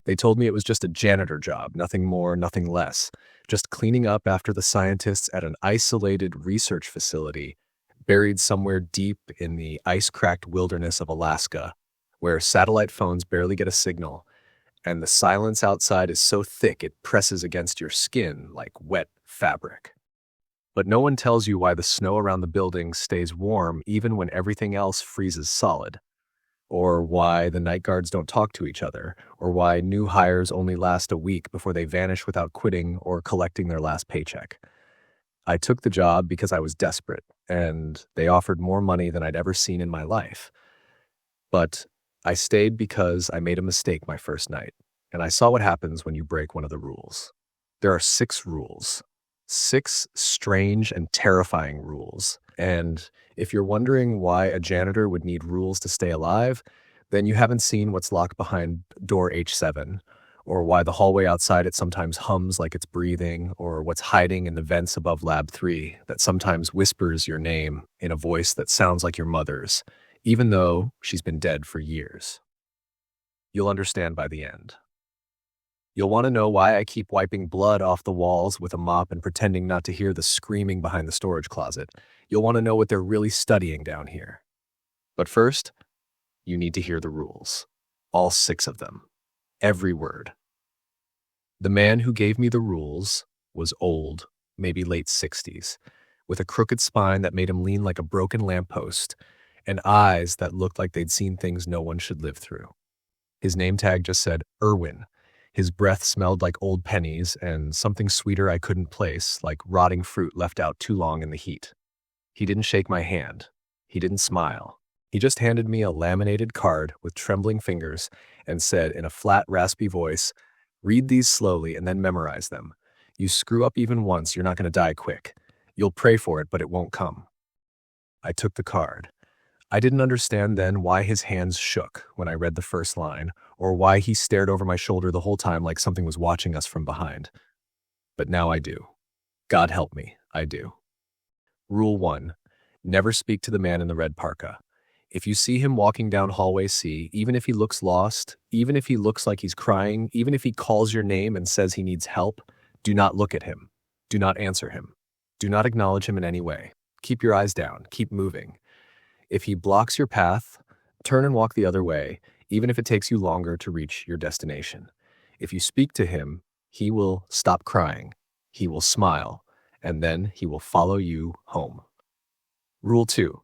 They told me it was just a janitor job, nothing more, nothing less. Just cleaning up after the scientists at an isolated research facility buried somewhere deep in the ice-cracked wilderness of Alaska, where satellite phones barely get a signal, and the silence outside is so thick it presses against your skin like wet fabric. But no one tells you why the snow around the building stays warm even when everything else freezes solid, or why the night guards don't talk to each other, or why new hires only last a week before they vanish without quitting or collecting their last paycheck. I took the job because I was desperate, and they offered more money than I'd ever seen in my life. But I stayed because I made a mistake my first night, and I saw what happens when you break one of the rules. There are 6 rules. 6 strange and terrifying rules. And if you're wondering why a janitor would need rules to stay alive, then you haven't seen what's locked behind door H7, or why the hallway outside it sometimes hums like it's breathing, or what's hiding in the vents above Lab 3 that sometimes whispers your name in a voice that sounds like your mother's, even though she's been dead for years. You'll understand by the end. You'll want to know why I keep wiping blood off the walls with a mop and pretending not to hear the screaming behind the storage closet. You'll want to know what they're really studying down here. But first, you need to hear the rules. All 6 of them. Every word. The man who gave me the rules was old, maybe late 60s, with a crooked spine that made him lean like a broken lamppost, and eyes that looked like they'd seen things no one should live through. His name tag just said Irwin. His breath smelled like old pennies and something sweeter I couldn't place, like rotting fruit left out too long in the heat. He didn't shake my hand. He didn't smile. He just handed me a laminated card with trembling fingers and said in a flat, raspy voice, "Read these slowly and then memorize them. You screw up even once, you're not going to die quick. You'll pray for it, but it won't come." I took the card. I didn't understand then why his hands shook when I read the first line, or why he stared over my shoulder the whole time like something was watching us from behind. But now I do. God help me, I do. Rule 1. Never speak to the man in the red parka. If you see him walking down hallway C, even if he looks lost, even if he looks like he's crying, even if he calls your name and says he needs help, do not look at him. Do not answer him. Do not acknowledge him in any way. Keep your eyes down. Keep moving. If he blocks your path, turn and walk the other way, even if it takes you longer to reach your destination. If you speak to him, he will stop crying, he will smile, and then he will follow you home. Rule 2.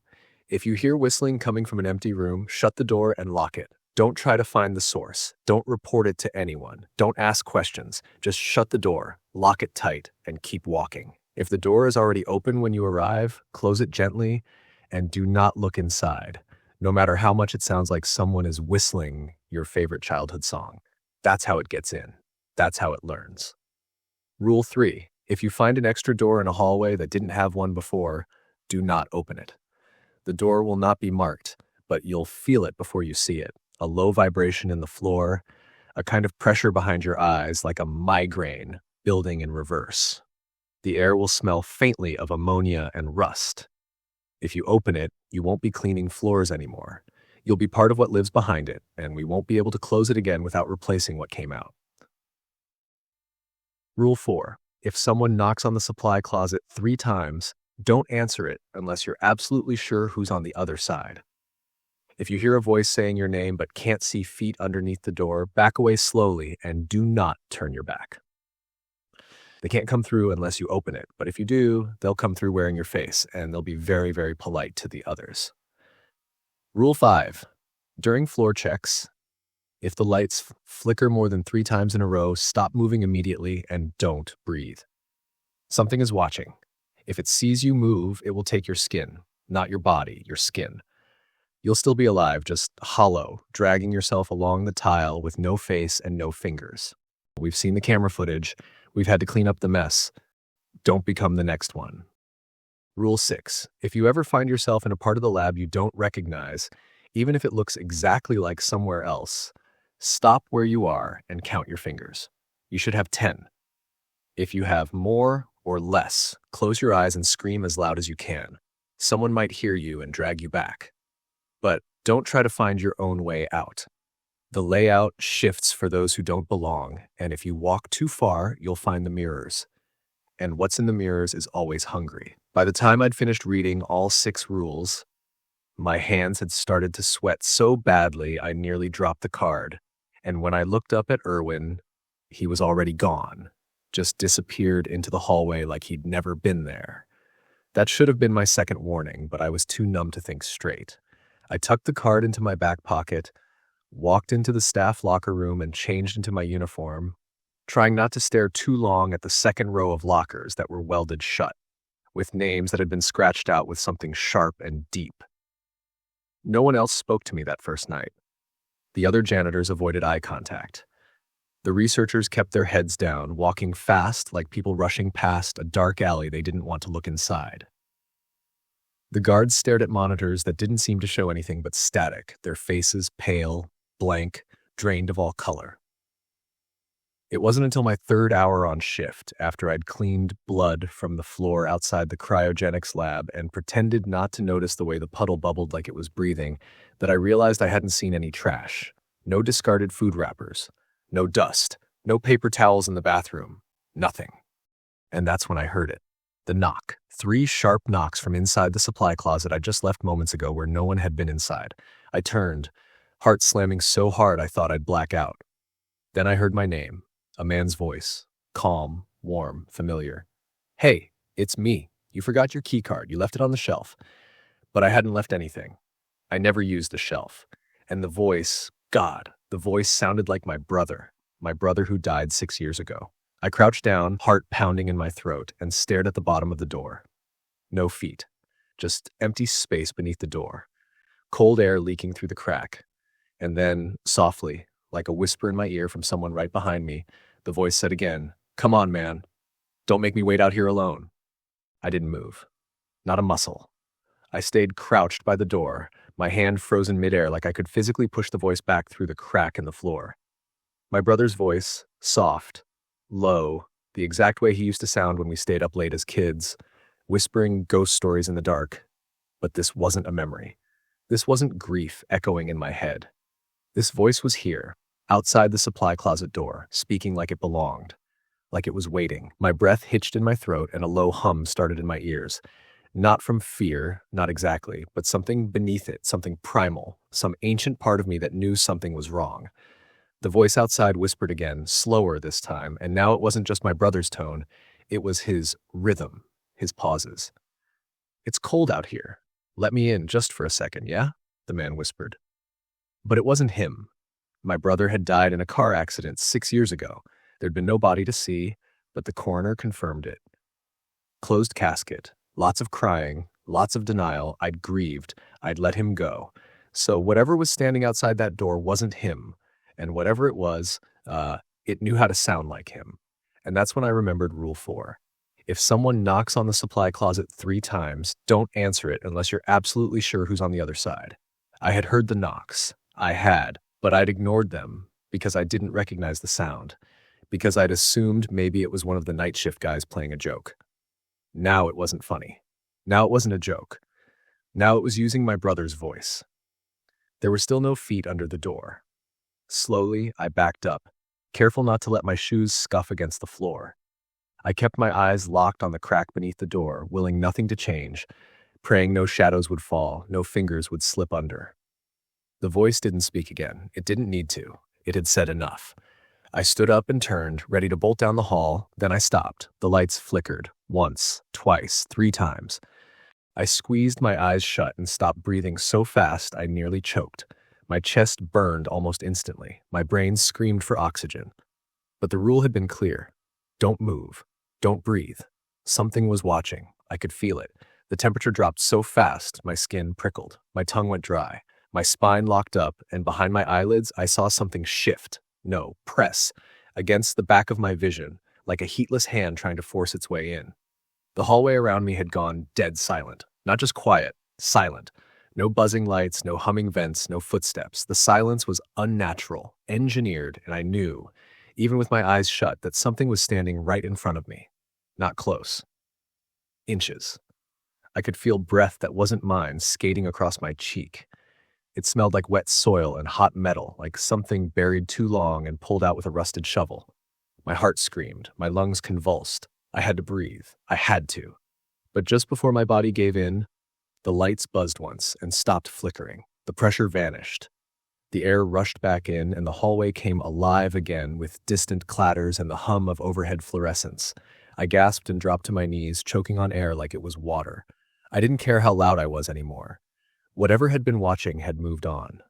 If you hear whistling coming from an empty room, shut the door and lock it. Don't try to find the source. Don't report it to anyone. Don't ask questions. Just shut the door, lock it tight, and keep walking. If the door is already open when you arrive, close it gently, and do not look inside, no matter how much it sounds like someone is whistling your favorite childhood song. That's how it gets in. That's how it learns. Rule 3. If you find an extra door in a hallway that didn't have one before, do not open it. The door will not be marked, but you'll feel it before you see it. A low vibration in the floor, a kind of pressure behind your eyes like a migraine building in reverse. The air will smell faintly of ammonia and rust. If you open it, you won't be cleaning floors anymore. You'll be part of what lives behind it, and we won't be able to close it again without replacing what came out. Rule 4. If someone knocks on the supply closet 3 times, don't answer it unless you're absolutely sure who's on the other side. If you hear a voice saying your name but can't see feet underneath the door, back away slowly and do not turn your back. They can't come through unless you open it, but if you do, they'll come through wearing your face, and they'll be very, very polite to the others. Rule 5. During floor checks, if the lights flicker more than 3 times in a row, stop moving immediately and don't breathe. Something is watching. If it sees you move, it will take your skin, not your body, your skin. You'll still be alive, just hollow, dragging yourself along the tile with no face and no fingers. We've seen the camera footage. We've had to clean up the mess. Don't become the next one. Rule 6. If you ever find yourself in a part of the lab you don't recognize, even if it looks exactly like somewhere else, stop where you are and count your fingers. You should have 10. If you have more or less, close your eyes and scream as loud as you can. Someone might hear you and drag you back. But don't try to find your own way out. The layout shifts for those who don't belong, and if you walk too far, you'll find the mirrors. And what's in the mirrors is always hungry. By the time I'd finished reading all 6 rules, my hands had started to sweat so badly I nearly dropped the card. And when I looked up at Erwin, he was already gone, just disappeared into the hallway like he'd never been there. That should have been my second warning, but I was too numb to think straight. I tucked the card into my back pocket, walked into the staff locker room, and changed into my uniform, trying not to stare too long at the second row of lockers that were welded shut, with names that had been scratched out with something sharp and deep. No one else spoke to me that first night. The other janitors avoided eye contact. The researchers kept their heads down, walking fast like people rushing past a dark alley they didn't want to look inside. The guards stared at monitors that didn't seem to show anything but static, their faces pale, blank, drained of all color. It wasn't until my 3rd hour on shift, after I'd cleaned blood from the floor outside the cryogenics lab and pretended not to notice the way the puddle bubbled like it was breathing, that I realized I hadn't seen any trash. No discarded food wrappers. No dust. No paper towels in the bathroom. Nothing. And that's when I heard it. The knock. 3 sharp knocks from inside the supply closet I just left moments ago where no one had been inside. I turned, heart slamming so hard I thought I'd black out. Then I heard my name. A man's voice, calm, warm, familiar. "Hey, it's me. You forgot your key card. You left it on the shelf." But I hadn't left anything. I never used the shelf. And the voice, God, the voice sounded like my brother who died 6 years ago. I crouched down, heart pounding in my throat, and stared at the bottom of the door. No feet, just empty space beneath the door, cold air leaking through the crack. And then, softly, like a whisper in my ear from someone right behind me, the voice said again, "Come on, man. Don't make me wait out here alone." I didn't move. Not a muscle. I stayed crouched by the door, my hand frozen midair like I could physically push the voice back through the crack in the floor. My brother's voice, soft, low, the exact way he used to sound when we stayed up late as kids, whispering ghost stories in the dark. But this wasn't a memory. This wasn't grief echoing in my head. This voice was here, outside the supply closet door, speaking like it belonged, like it was waiting. My breath hitched in my throat and a low hum started in my ears. Not from fear, not exactly, but something beneath it, something primal, some ancient part of me that knew something was wrong. The voice outside whispered again, slower this time, and now it wasn't just my brother's tone, it was his rhythm, his pauses. "It's cold out here. Let me in just for a second, yeah?" the man whispered. But it wasn't him. My brother had died in a car accident 6 years ago. There'd been no body to see, but the coroner confirmed it. Closed casket, lots of crying, lots of denial. I'd grieved. I'd let him go. So whatever was standing outside that door wasn't him. And whatever it was, it knew how to sound like him. And that's when I remembered Rule 4. If someone knocks on the supply closet 3 times, don't answer it unless you're absolutely sure who's on the other side. I had heard the knocks. I had. But I'd ignored them because I didn't recognize the sound, because I'd assumed maybe it was one of the night shift guys playing a joke. Now it wasn't funny. Now it wasn't a joke. Now it was using my brother's voice. There were still no feet under the door. Slowly, I backed up, careful not to let my shoes scuff against the floor. I kept my eyes locked on the crack beneath the door, willing nothing to change, praying no shadows would fall, no fingers would slip under. The voice didn't speak again. It didn't need to. It had said enough. I stood up and turned, ready to bolt down the hall. Then I stopped. The lights flickered. Once, twice, 3 times. I squeezed my eyes shut and stopped breathing so fast I nearly choked. My chest burned almost instantly. My brain screamed for oxygen. But the rule had been clear. Don't move. Don't breathe. Something was watching. I could feel it. The temperature dropped so fast, my skin prickled. My tongue went dry. My spine locked up, and behind my eyelids, I saw something shift, no, press, against the back of my vision, like a heatless hand trying to force its way in. The hallway around me had gone dead silent. Not just quiet, silent. No buzzing lights, no humming vents, no footsteps. The silence was unnatural, engineered, and I knew, even with my eyes shut, that something was standing right in front of me. Not close. Inches. I could feel breath that wasn't mine skating across my cheek. It smelled like wet soil and hot metal, like something buried too long and pulled out with a rusted shovel. My heart screamed, my lungs convulsed. I had to breathe. I had to. But just before my body gave in, the lights buzzed once and stopped flickering. The pressure vanished. The air rushed back in, and the hallway came alive again with distant clatters and the hum of overhead fluorescence. I gasped and dropped to my knees, choking on air like it was water. I didn't care how loud I was anymore. Whatever had been watching had moved on.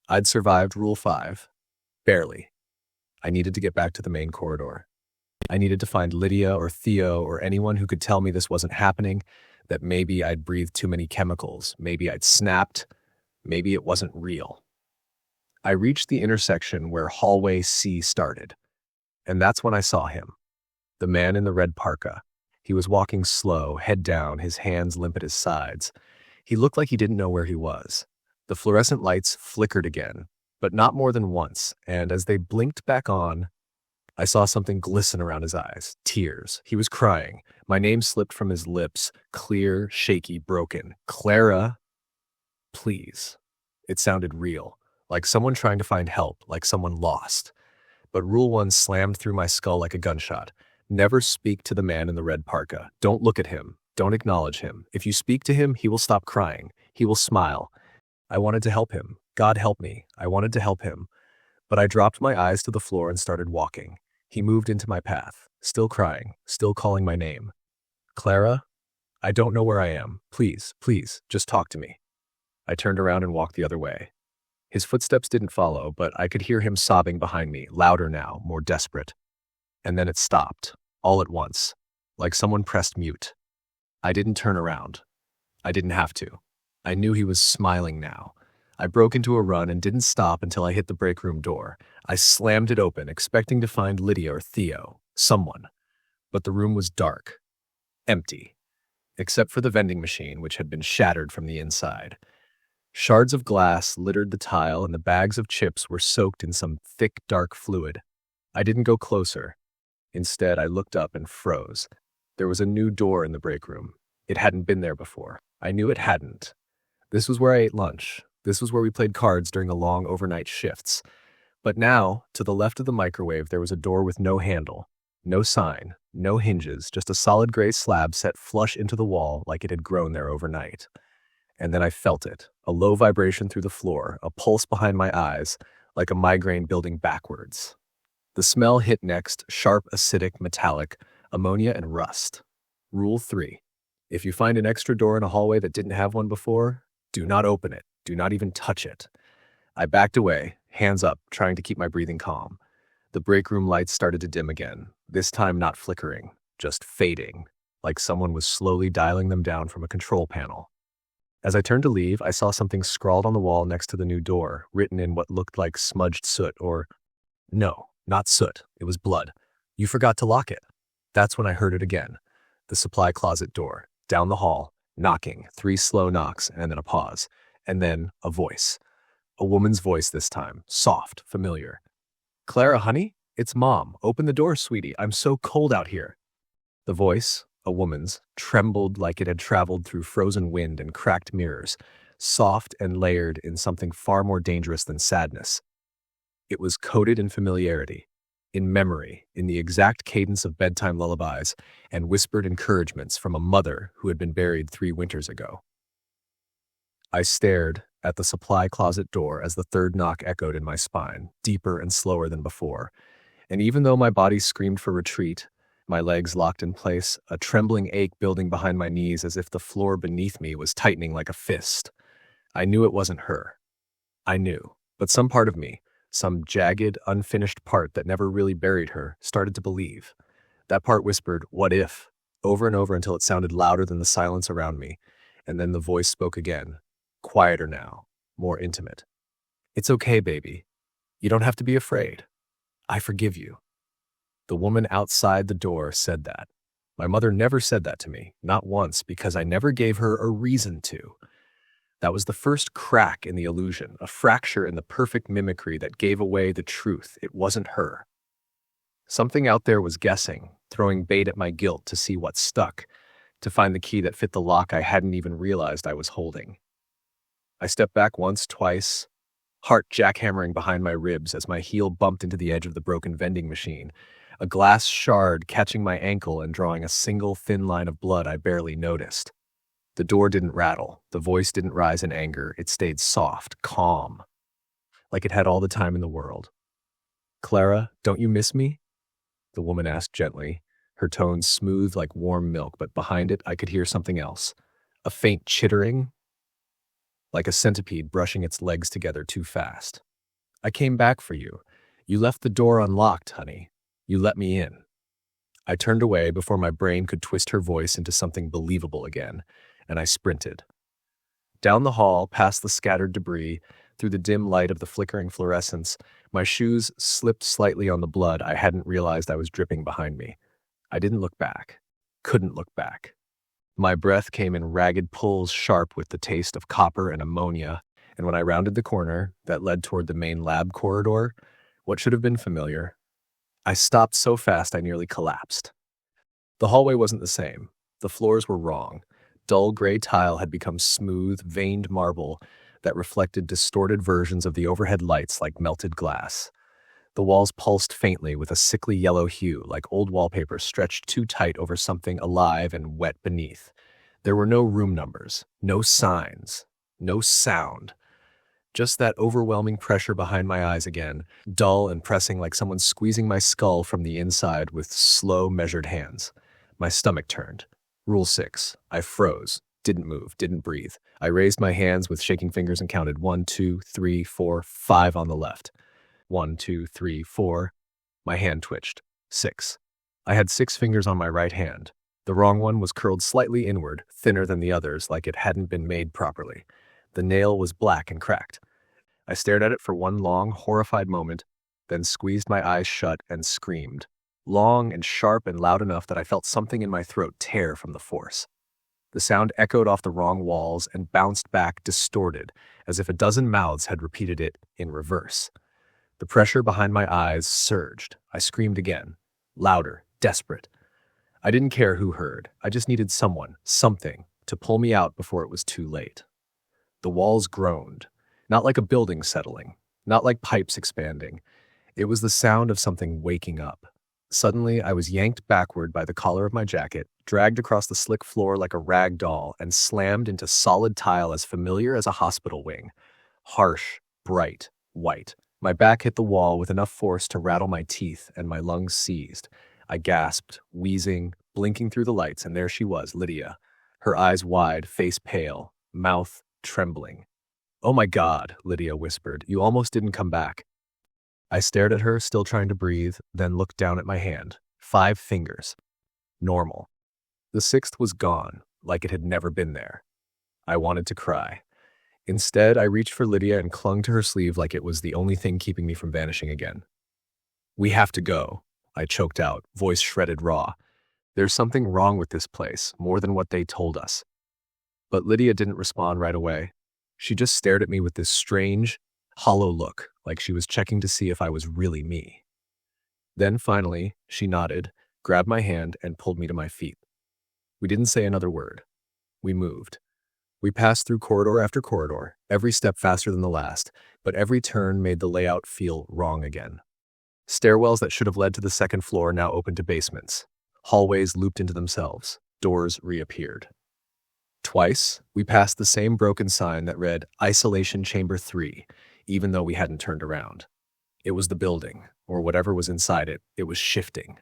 I'd survived Rule 5. Barely. I needed to get back to the main corridor. I needed to find Lydia or Theo or anyone who could tell me this wasn't happening, that maybe I'd breathed too many chemicals, maybe I'd snapped, maybe it wasn't real. I reached the intersection where hallway C started, and that's when I saw him. The man in the red parka. He was walking slow, head down, his hands limp at his sides. He looked like he didn't know where he was. The fluorescent lights flickered again, but not more than once, and as they blinked back on, I saw something glisten around his eyes. Tears. He was crying. My name slipped from his lips, clear, shaky, broken. Clara, please. It sounded real, like someone trying to find help, like someone lost. But Rule 1 slammed through my skull like a gunshot. Never speak to the man in the red parka. Don't look at him. Don't acknowledge him. If you speak to him, he will stop crying. He will smile. I wanted to help him. God help me. I wanted to help him. But I dropped my eyes to the floor and started walking. He moved into my path, still crying, still calling my name. Clara, I don't know where I am. Please, please, just talk to me. I turned around and walked the other way. His footsteps didn't follow, but I could hear him sobbing behind me, louder now, more desperate. And then it stopped, all at once, like someone pressed mute. I didn't turn around. I didn't have to. I knew he was smiling now. I broke into a run and didn't stop until I hit the break room door. I slammed it open, expecting to find Lydia or Theo, someone. But the room was dark, empty, except for the vending machine, which had been shattered from the inside. Shards of glass littered the tile, and the bags of chips were soaked in some thick, dark fluid. I didn't go closer. Instead, I looked up and froze. There was a new door in the break room. It hadn't been there before. I knew it hadn't. This was where I ate lunch. This was where we played cards during the long overnight shifts. But now, to the left of the microwave, there was a door with no handle, no sign, no hinges, just a solid gray slab set flush into the wall like it had grown there overnight. And then I felt it, a low vibration through the floor, a pulse behind my eyes, like a migraine building backwards. The smell hit next, sharp, acidic, metallic, ammonia and rust. Rule 3. If you find an extra door in a hallway that didn't have one before, do not open it. Do not even touch it. I backed away, hands up, trying to keep my breathing calm. The break room lights started to dim again, this time not flickering, just fading, like someone was slowly dialing them down from a control panel. As I turned to leave, I saw something scrawled on the wall next to the new door, written in what looked like smudged soot or... No, not soot. It was blood. You forgot to lock it. That's when I heard it again. The supply closet door, down the hall, knocking, 3 slow knocks, and then a pause. And then a voice. A woman's voice this time, soft, familiar. Clara, honey? It's Mom. Open the door, sweetie. I'm so cold out here. The voice, a woman's, trembled like it had traveled through frozen wind and cracked mirrors, soft and layered in something far more dangerous than sadness. It was coded in familiarity, in memory, in the exact cadence of bedtime lullabies and whispered encouragements from a mother who had been buried 3 winters ago. I stared at the supply closet door as the third knock echoed in my spine, deeper and slower than before. And even though my body screamed for retreat, my legs locked in place, a trembling ache building behind my knees as if the floor beneath me was tightening like a fist. I knew it wasn't her. I knew, but some part of me, some jagged, unfinished part that never really buried her, started to believe. That part whispered, "What if?" over and over until it sounded louder than the silence around me, and then the voice spoke again. Quieter now, more intimate. "It's okay, baby. You don't have to be afraid. I forgive you." The woman outside the door said that. My mother never said that to me, not once, because I never gave her a reason to. That was the first crack in the illusion, a fracture in the perfect mimicry that gave away the truth. It wasn't her. Something out there was guessing, throwing bait at my guilt to see what stuck, to find the key that fit the lock I hadn't even realized I was holding. I stepped back once, twice, heart jackhammering behind my ribs as my heel bumped into the edge of the broken vending machine, a glass shard catching my ankle and drawing a single thin line of blood I barely noticed. The door didn't rattle. The voice didn't rise in anger. It stayed soft, calm, like it had all the time in the world. "Clara, don't you miss me?" the woman asked gently, her tone smooth like warm milk, but behind it I could hear something else. A faint chittering, like a centipede brushing its legs together too fast. "I came back for you. You left the door unlocked, honey. You let me in." I turned away before my brain could twist her voice into something believable again, and I sprinted. Down the hall, past the scattered debris, through the dim light of the flickering fluorescence, my shoes slipped slightly on the blood I hadn't realized I was dripping behind me. I didn't look back. Couldn't look back. My breath came in ragged pulls sharp with the taste of copper and ammonia, and when I rounded the corner that led toward the main lab corridor, what should have been familiar, I stopped so fast I nearly collapsed. The hallway wasn't the same. The floors were wrong. Dull gray tile had become smooth, veined marble that reflected distorted versions of the overhead lights like melted glass. The walls pulsed faintly with a sickly yellow hue, like old wallpaper stretched too tight over something alive and wet beneath. There were no room numbers, no signs, no sound. Just that overwhelming pressure behind my eyes again, dull and pressing like someone squeezing my skull from the inside with slow, measured hands. My stomach turned. Rule 6. I froze. Didn't move, didn't breathe. I raised my hands with shaking fingers and counted 1, 2, 3, 4, 5 on the left. 1, 2, 3, 4. My hand twitched. 6. I had 6 fingers on my right hand. The wrong one was curled slightly inward, thinner than the others, like it hadn't been made properly. The nail was black and cracked. I stared at it for one long, horrified moment, then squeezed my eyes shut and screamed, long and sharp and loud enough that I felt something in my throat tear from the force. The sound echoed off the wrong walls and bounced back distorted, as if a dozen mouths had repeated it in reverse. The pressure behind my eyes surged. I screamed again, louder, desperate. I didn't care who heard. I just needed someone, something, to pull me out before it was too late. The walls groaned, not like a building settling, not like pipes expanding. It was the sound of something waking up. Suddenly, I was yanked backward by the collar of my jacket, dragged across the slick floor like a rag doll, and slammed into solid tile as familiar as a hospital wing. Harsh, bright, white. My back hit the wall with enough force to rattle my teeth, and my lungs seized. I gasped, wheezing, blinking through the lights, and there she was, Lydia. Her eyes wide, face pale, mouth trembling. "Oh my God," Lydia whispered. "You almost didn't come back." I stared at her, still trying to breathe, then looked down at my hand. 5 fingers. Normal. The 6th was gone, like it had never been there. I wanted to cry. Instead, I reached for Lydia and clung to her sleeve like it was the only thing keeping me from vanishing again. "We have to go," I choked out, voice shredded raw. "There's something wrong with this place, more than what they told us." But Lydia didn't respond right away. She just stared at me with this strange, hollow look, like she was checking to see if I was really me. Then finally, she nodded, grabbed my hand, and pulled me to my feet. We didn't say another word. We moved. We passed through corridor after corridor, every step faster than the last, but every turn made the layout feel wrong again. Stairwells that should have led to the second floor now opened to basements. Hallways looped into themselves. Doors reappeared. Twice, we passed the same broken sign that read Isolation Chamber 3, even though we hadn't turned around. It was the building, or whatever was inside it. It was shifting.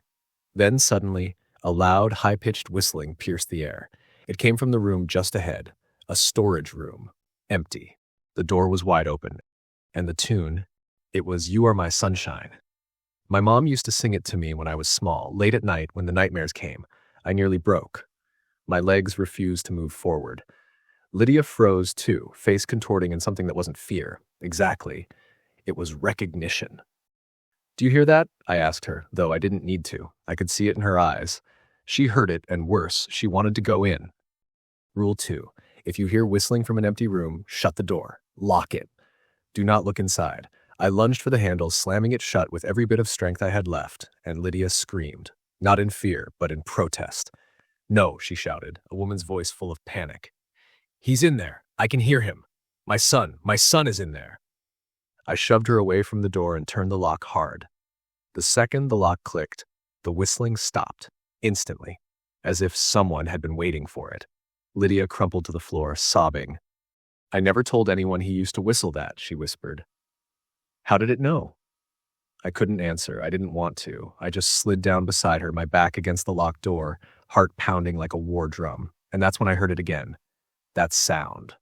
Then suddenly, a loud, high-pitched whistling pierced the air. It came from the room just ahead, a storage room, empty. The door was wide open, and the tune, it was You Are My Sunshine. My mom used to sing it to me when I was small, late at night when the nightmares came. I nearly broke. My legs refused to move forward. Lydia froze too, face contorting in something that wasn't fear. Exactly. It was recognition. "Do you hear that?" I asked her, though I didn't need to. I could see it in her eyes. She heard it, and worse, she wanted to go in. Rule 2. If you hear whistling from an empty room, shut the door. Lock it. Do not look inside. I lunged for the handle, slamming it shut with every bit of strength I had left, and Lydia screamed. Not in fear, but in protest. "No," she shouted, a woman's voice full of panic. "He's in there. I can hear him." My son is in there." I shoved her away from the door and turned the lock hard. The second the lock clicked, the whistling stopped, instantly, as if someone had been waiting for it. Lydia crumpled to the floor, sobbing. "I never told anyone he used to whistle that," she whispered. "How did it know?" I couldn't answer. I didn't want to. I just slid down beside her, my back against the locked door, heart pounding like a war drum. And that's when I heard it again. That sound.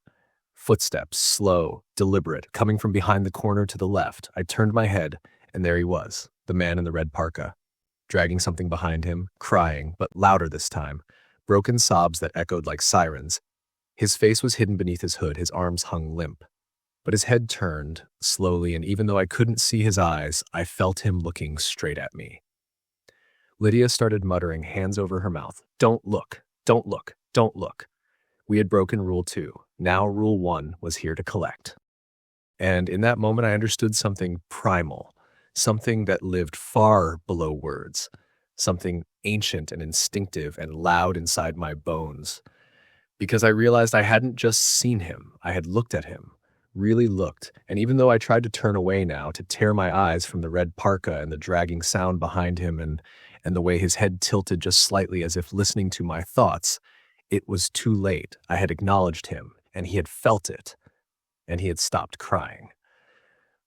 Footsteps, slow, deliberate, coming from behind the corner to the left. I turned my head, and there he was, the man in the red parka, dragging something behind him, crying, but louder this time, broken sobs that echoed like sirens. His face was hidden beneath his hood, his arms hung limp. But his head turned, slowly, and even though I couldn't see his eyes, I felt him looking straight at me. Lydia started muttering, hands over her mouth. "Don't look, don't look, don't look." We had broken Rule 2. Now Rule 1 was here to collect. And in that moment, I understood something primal, something that lived far below words, something ancient and instinctive and loud inside my bones. Because I realized I hadn't just seen him, I had looked at him, really looked, and even though I tried to turn away now, to tear my eyes from the red parka and the dragging sound behind him and the way his head tilted just slightly as if listening to my thoughts, it was too late. I had acknowledged him, and he had felt it, and he had stopped crying.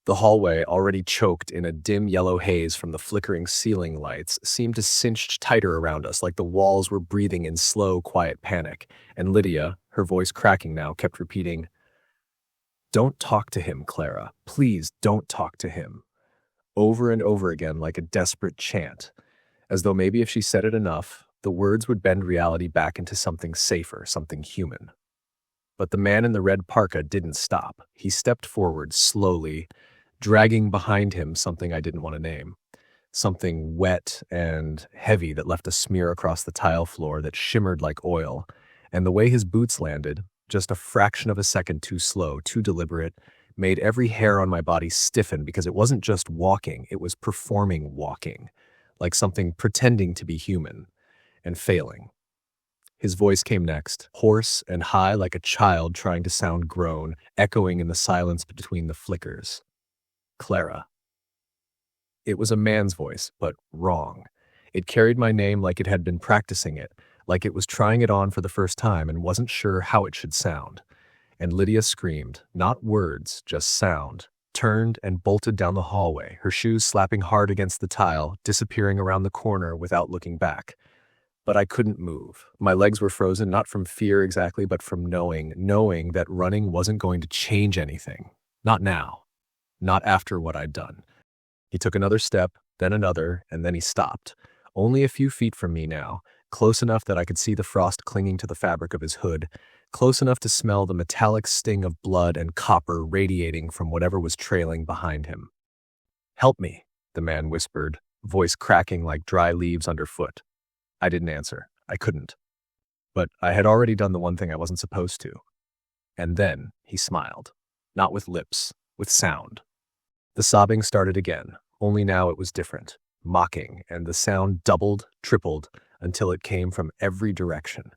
The hallway, already choked in a dim yellow haze from the flickering ceiling lights, seemed to cinch tighter around us, like the walls were breathing in slow, quiet panic, and Lydia, her voice cracking now, kept repeating, "Don't talk to him, Clara. Please don't talk to him." Over and over again like a desperate chant, as though maybe if she said it enough, the words would bend reality back into something safer, something human. But the man in the red parka didn't stop. He stepped forward, slowly, dragging behind him something I didn't want to name. Something wet and heavy that left a smear across the tile floor that shimmered like oil. And the way his boots landed, just a fraction of a second too slow, too deliberate, made every hair on my body stiffen because it wasn't just walking, it was performing walking, like something pretending to be human and failing. His voice came next, hoarse and high like a child trying to sound grown, echoing in the silence between the flickers. "Clara." It was a man's voice, but wrong. It carried my name like it had been practicing it, like it was trying it on for the first time and wasn't sure how it should sound. And Lydia screamed, not words, just sound, turned and bolted down the hallway, her shoes slapping hard against the tile, disappearing around the corner without looking back. But I couldn't move. My legs were frozen, not from fear exactly, but from knowing that running wasn't going to change anything. Not now. Not after what I'd done. He took another step, then another, and then he stopped. Only a few feet from me now, close enough that I could see the frost clinging to the fabric of his hood, close enough to smell the metallic sting of blood and copper radiating from whatever was trailing behind him. "Help me," the man whispered, voice cracking like dry leaves underfoot. I didn't answer. I couldn't. But I had already done the one thing I wasn't supposed to. And then he smiled. Not with lips, with sound. The sobbing started again, only now it was different, mocking, and the sound doubled, tripled, until it came from every direction.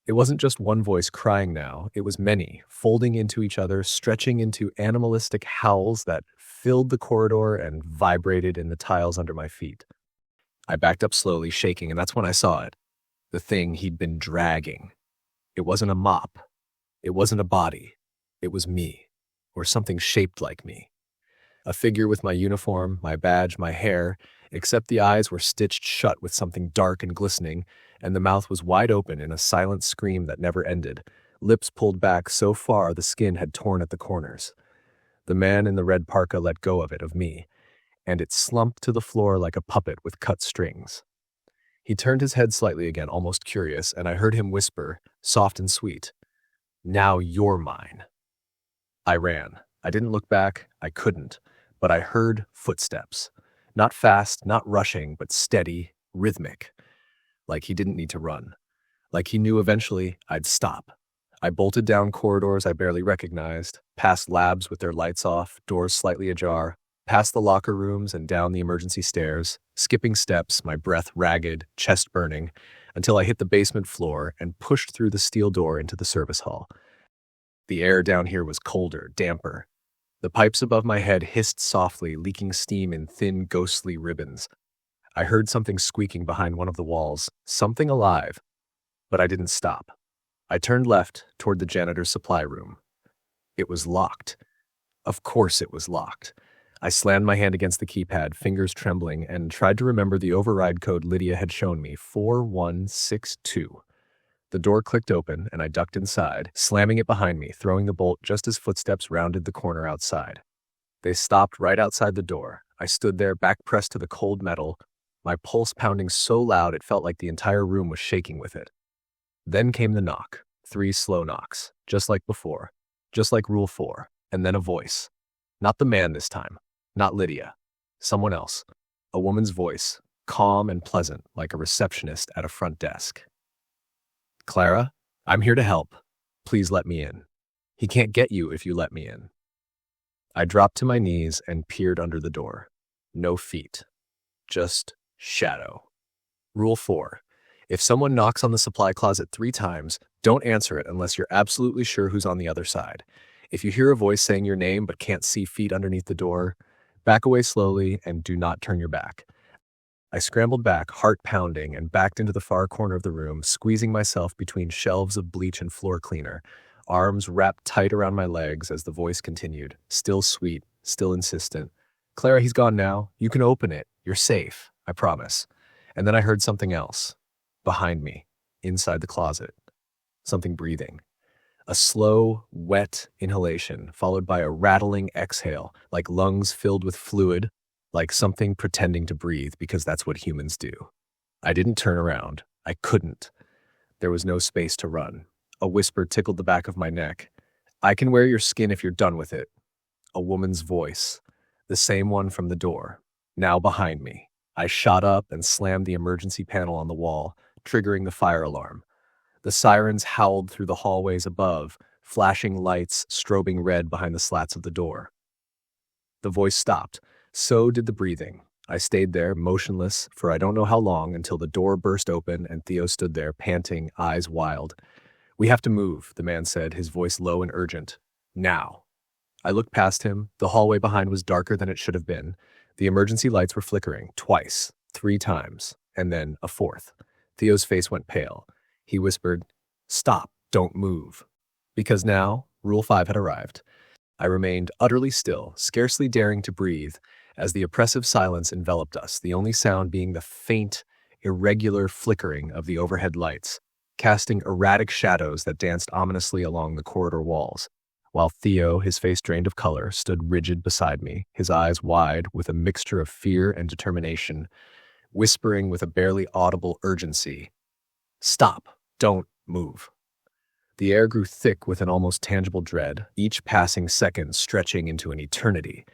It wasn't just one voice crying now, it was many, folding into each other, stretching into animalistic howls that filled the corridor and vibrated in the tiles under my feet. I backed up slowly, shaking, and that's when I saw it. The thing he'd been dragging. It wasn't a mop. It wasn't a body. It was me, or something shaped like me. A figure with my uniform, my badge, my hair, except the eyes were stitched shut with something dark and glistening, and the mouth was wide open in a silent scream that never ended, lips pulled back so far the skin had torn at the corners. The man in the red parka let go of it, of me, and it slumped to the floor like a puppet with cut strings. He turned his head slightly again, almost curious, and I heard him whisper, soft and sweet, "Now you're mine." I ran. I didn't look back. I couldn't. But I heard footsteps. Not fast, not rushing, but steady, rhythmic. Like he didn't need to run. Like he knew eventually I'd stop. I bolted down corridors I barely recognized, past labs with their lights off, doors slightly ajar, past the locker rooms and down the emergency stairs, skipping steps, my breath ragged, chest burning, until I hit the basement floor and pushed through the steel door into the service hall. The air down here was colder, damper. The pipes above my head hissed softly, leaking steam in thin, ghostly ribbons. I heard something squeaking behind one of the walls, something alive, but I didn't stop. I turned left toward the janitor's supply room. It was locked. Of course it was locked. I slammed my hand against the keypad, fingers trembling, and tried to remember the override code Lydia had shown me, 4162. The door clicked open, and I ducked inside, slamming it behind me, throwing the bolt just as footsteps rounded the corner outside. They stopped right outside the door. I stood there, back pressed to the cold metal, my pulse pounding so loud it felt like the entire room was shaking with it. Then came the knock. 3 slow knocks, just like before, just like Rule 4, and then a voice. Not the man this time, not Lydia. Someone else. A woman's voice, calm and pleasant, like a receptionist at a front desk. "Clara, I'm here to help. Please let me in. He can't get you if you let me in." I dropped to my knees and peered under the door. No feet. Just shadow. Rule 4. If someone knocks on the supply closet 3 times, don't answer it unless you're absolutely sure who's on the other side. If you hear a voice saying your name but can't see feet underneath the door, back away slowly and do not turn your back. I scrambled back, heart pounding, and backed into the far corner of the room, squeezing myself between shelves of bleach and floor cleaner, arms wrapped tight around my legs as the voice continued, still sweet, still insistent. "Clara, he's gone now. You can open it. You're safe, I promise." And then I heard something else. Behind me, inside the closet. Something breathing. A slow, wet inhalation, followed by a rattling exhale, like lungs filled with fluid, like something pretending to breathe because that's what humans do. I didn't turn around. I couldn't. There was no space to run. A whisper tickled the back of my neck. "I can wear your skin if you're done with it." A woman's voice. The same one from the door. Now behind me. I shot up and slammed the emergency panel on the wall, triggering the fire alarm. The sirens howled through the hallways above, flashing lights strobing red behind the slats of the door. The voice stopped. So did the breathing. I stayed there, motionless, for I don't know how long, until the door burst open and Theo stood there, panting, eyes wild. "We have to move," the man said, his voice low and urgent. "Now." I looked past him. The hallway behind was darker than it should have been. The emergency lights were flickering, twice, 3 times, and then a 4th. Theo's face went pale. He whispered, "Stop, don't move." Because now, Rule 5 had arrived. I remained utterly still, scarcely daring to breathe, as the oppressive silence enveloped us, the only sound being the faint, irregular flickering of the overhead lights, casting erratic shadows that danced ominously along the corridor walls, while Theo, his face drained of color, stood rigid beside me, his eyes wide with a mixture of fear and determination, whispering with a barely audible urgency, "Stop, don't move." The air grew thick with an almost tangible dread, each passing second stretching into an eternity,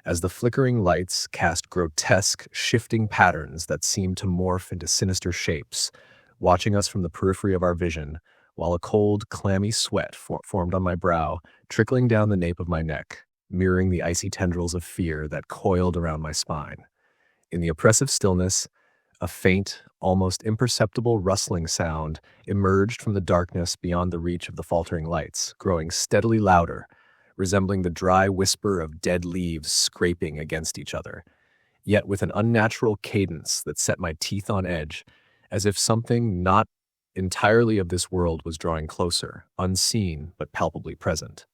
as the flickering lights cast grotesque, shifting patterns that seemed to morph into sinister shapes, watching us from the periphery of our vision, while a cold, clammy sweat formed on my brow, trickling down the nape of my neck, mirroring the icy tendrils of fear that coiled around my spine. In the oppressive stillness, a faint, almost imperceptible rustling sound emerged from the darkness beyond the reach of the faltering lights, growing steadily louder, resembling the dry whisper of dead leaves scraping against each other, yet with an unnatural cadence that set my teeth on edge, as if something not entirely of this world was drawing closer, unseen but palpably present.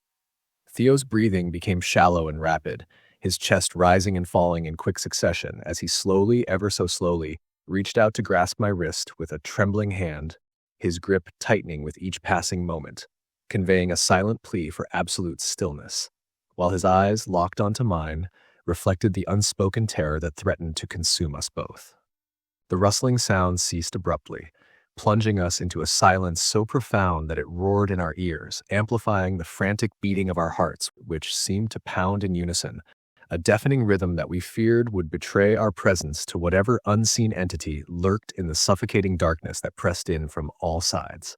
Theo's breathing became shallow and rapid, his chest rising and falling in quick succession as he slowly, ever so slowly, reached out to grasp my wrist with a trembling hand, his grip tightening with each passing moment, conveying a silent plea for absolute stillness, while his eyes, locked onto mine, reflected the unspoken terror that threatened to consume us both. The rustling sound ceased abruptly, plunging us into a silence so profound that it roared in our ears, amplifying the frantic beating of our hearts, which seemed to pound in unison, a deafening rhythm that we feared would betray our presence to whatever unseen entity lurked in the suffocating darkness that pressed in from all sides.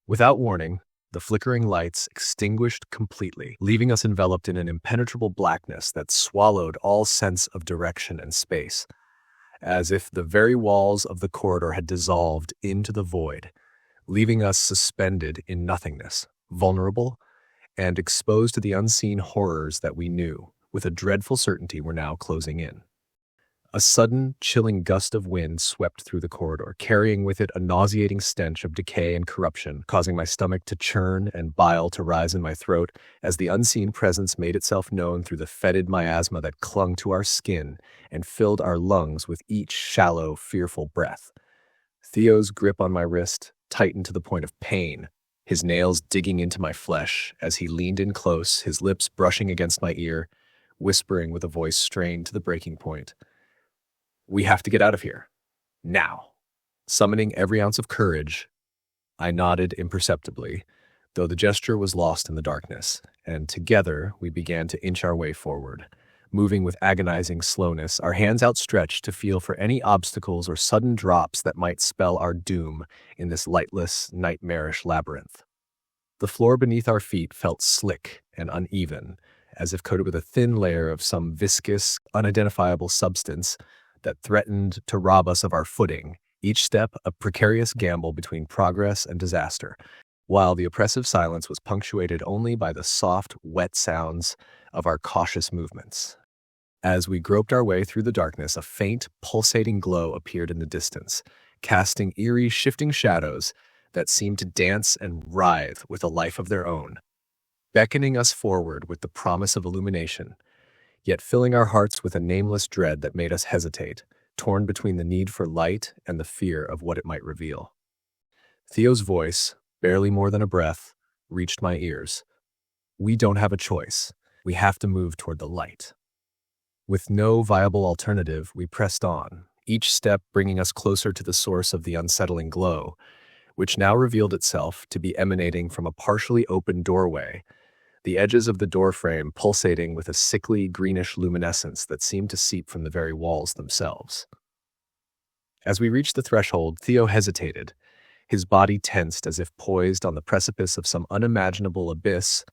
Without warning, the flickering lights extinguished completely, leaving us enveloped in an impenetrable blackness that swallowed all sense of direction and space, as if the very walls of the corridor had dissolved into the void, leaving us suspended in nothingness, vulnerable, and exposed to the unseen horrors that we knew, with a dreadful certainty were now closing in. A sudden, chilling gust of wind swept through the corridor, carrying with it a nauseating stench of decay and corruption, causing my stomach to churn and bile to rise in my throat as the unseen presence made itself known through the fetid miasma that clung to our skin and filled our lungs with each shallow, fearful breath. Theo's grip on my wrist tightened to the point of pain, his nails digging into my flesh as he leaned in close, his lips brushing against my ear, whispering with a voice strained to the breaking point. "We have to get out of here. Now." Summoning every ounce of courage, I nodded imperceptibly, though the gesture was lost in the darkness, and together we began to inch our way forward, moving with agonizing slowness, our hands outstretched to feel for any obstacles or sudden drops that might spell our doom in this lightless, nightmarish labyrinth. The floor beneath our feet felt slick and uneven, as if coated with a thin layer of some viscous, unidentifiable substance that threatened to rob us of our footing, each step a precarious gamble between progress and disaster, while the oppressive silence was punctuated only by the soft, wet sounds of our cautious movements. As we groped our way through the darkness, a faint, pulsating glow appeared in the distance, casting eerie, shifting shadows that seemed to dance and writhe with a life of their own, beckoning us forward with the promise of illumination, yet filling our hearts with a nameless dread that made us hesitate, torn between the need for light and the fear of what it might reveal. Theo's voice, barely more than a breath, reached my ears. "We don't have a choice. We have to move toward the light." With no viable alternative, we pressed on, each step bringing us closer to the source of the unsettling glow, which now revealed itself to be emanating from a partially open doorway, the edges of the doorframe pulsating with a sickly greenish luminescence that seemed to seep from the very walls themselves. As we reached the threshold, Theo hesitated, his body tensed as if poised on the precipice of some unimaginable abyss,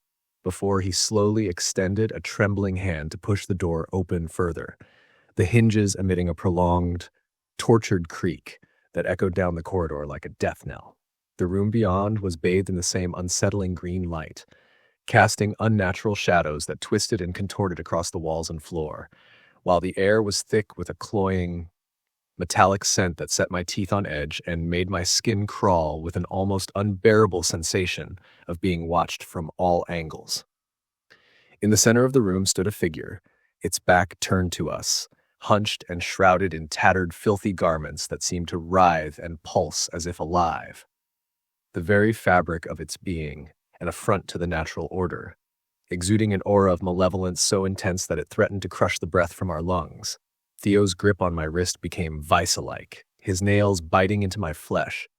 before he slowly extended a trembling hand to push the door open further, the hinges emitting a prolonged, tortured creak that echoed down the corridor like a death knell. The room beyond was bathed in the same unsettling green light, casting unnatural shadows that twisted and contorted across the walls and floor, while the air was thick with a cloying, metallic scent that set my teeth on edge and made my skin crawl with an almost unbearable sensation of being watched from all angles. In the center of the room stood a figure, its back turned to us, hunched and shrouded in tattered, filthy garments that seemed to writhe and pulse as if alive. The very fabric of its being, an affront to the natural order, exuding an aura of malevolence so intense that it threatened to crush the breath from our lungs. Theo's grip on my wrist became vice-like, his nails biting into my flesh.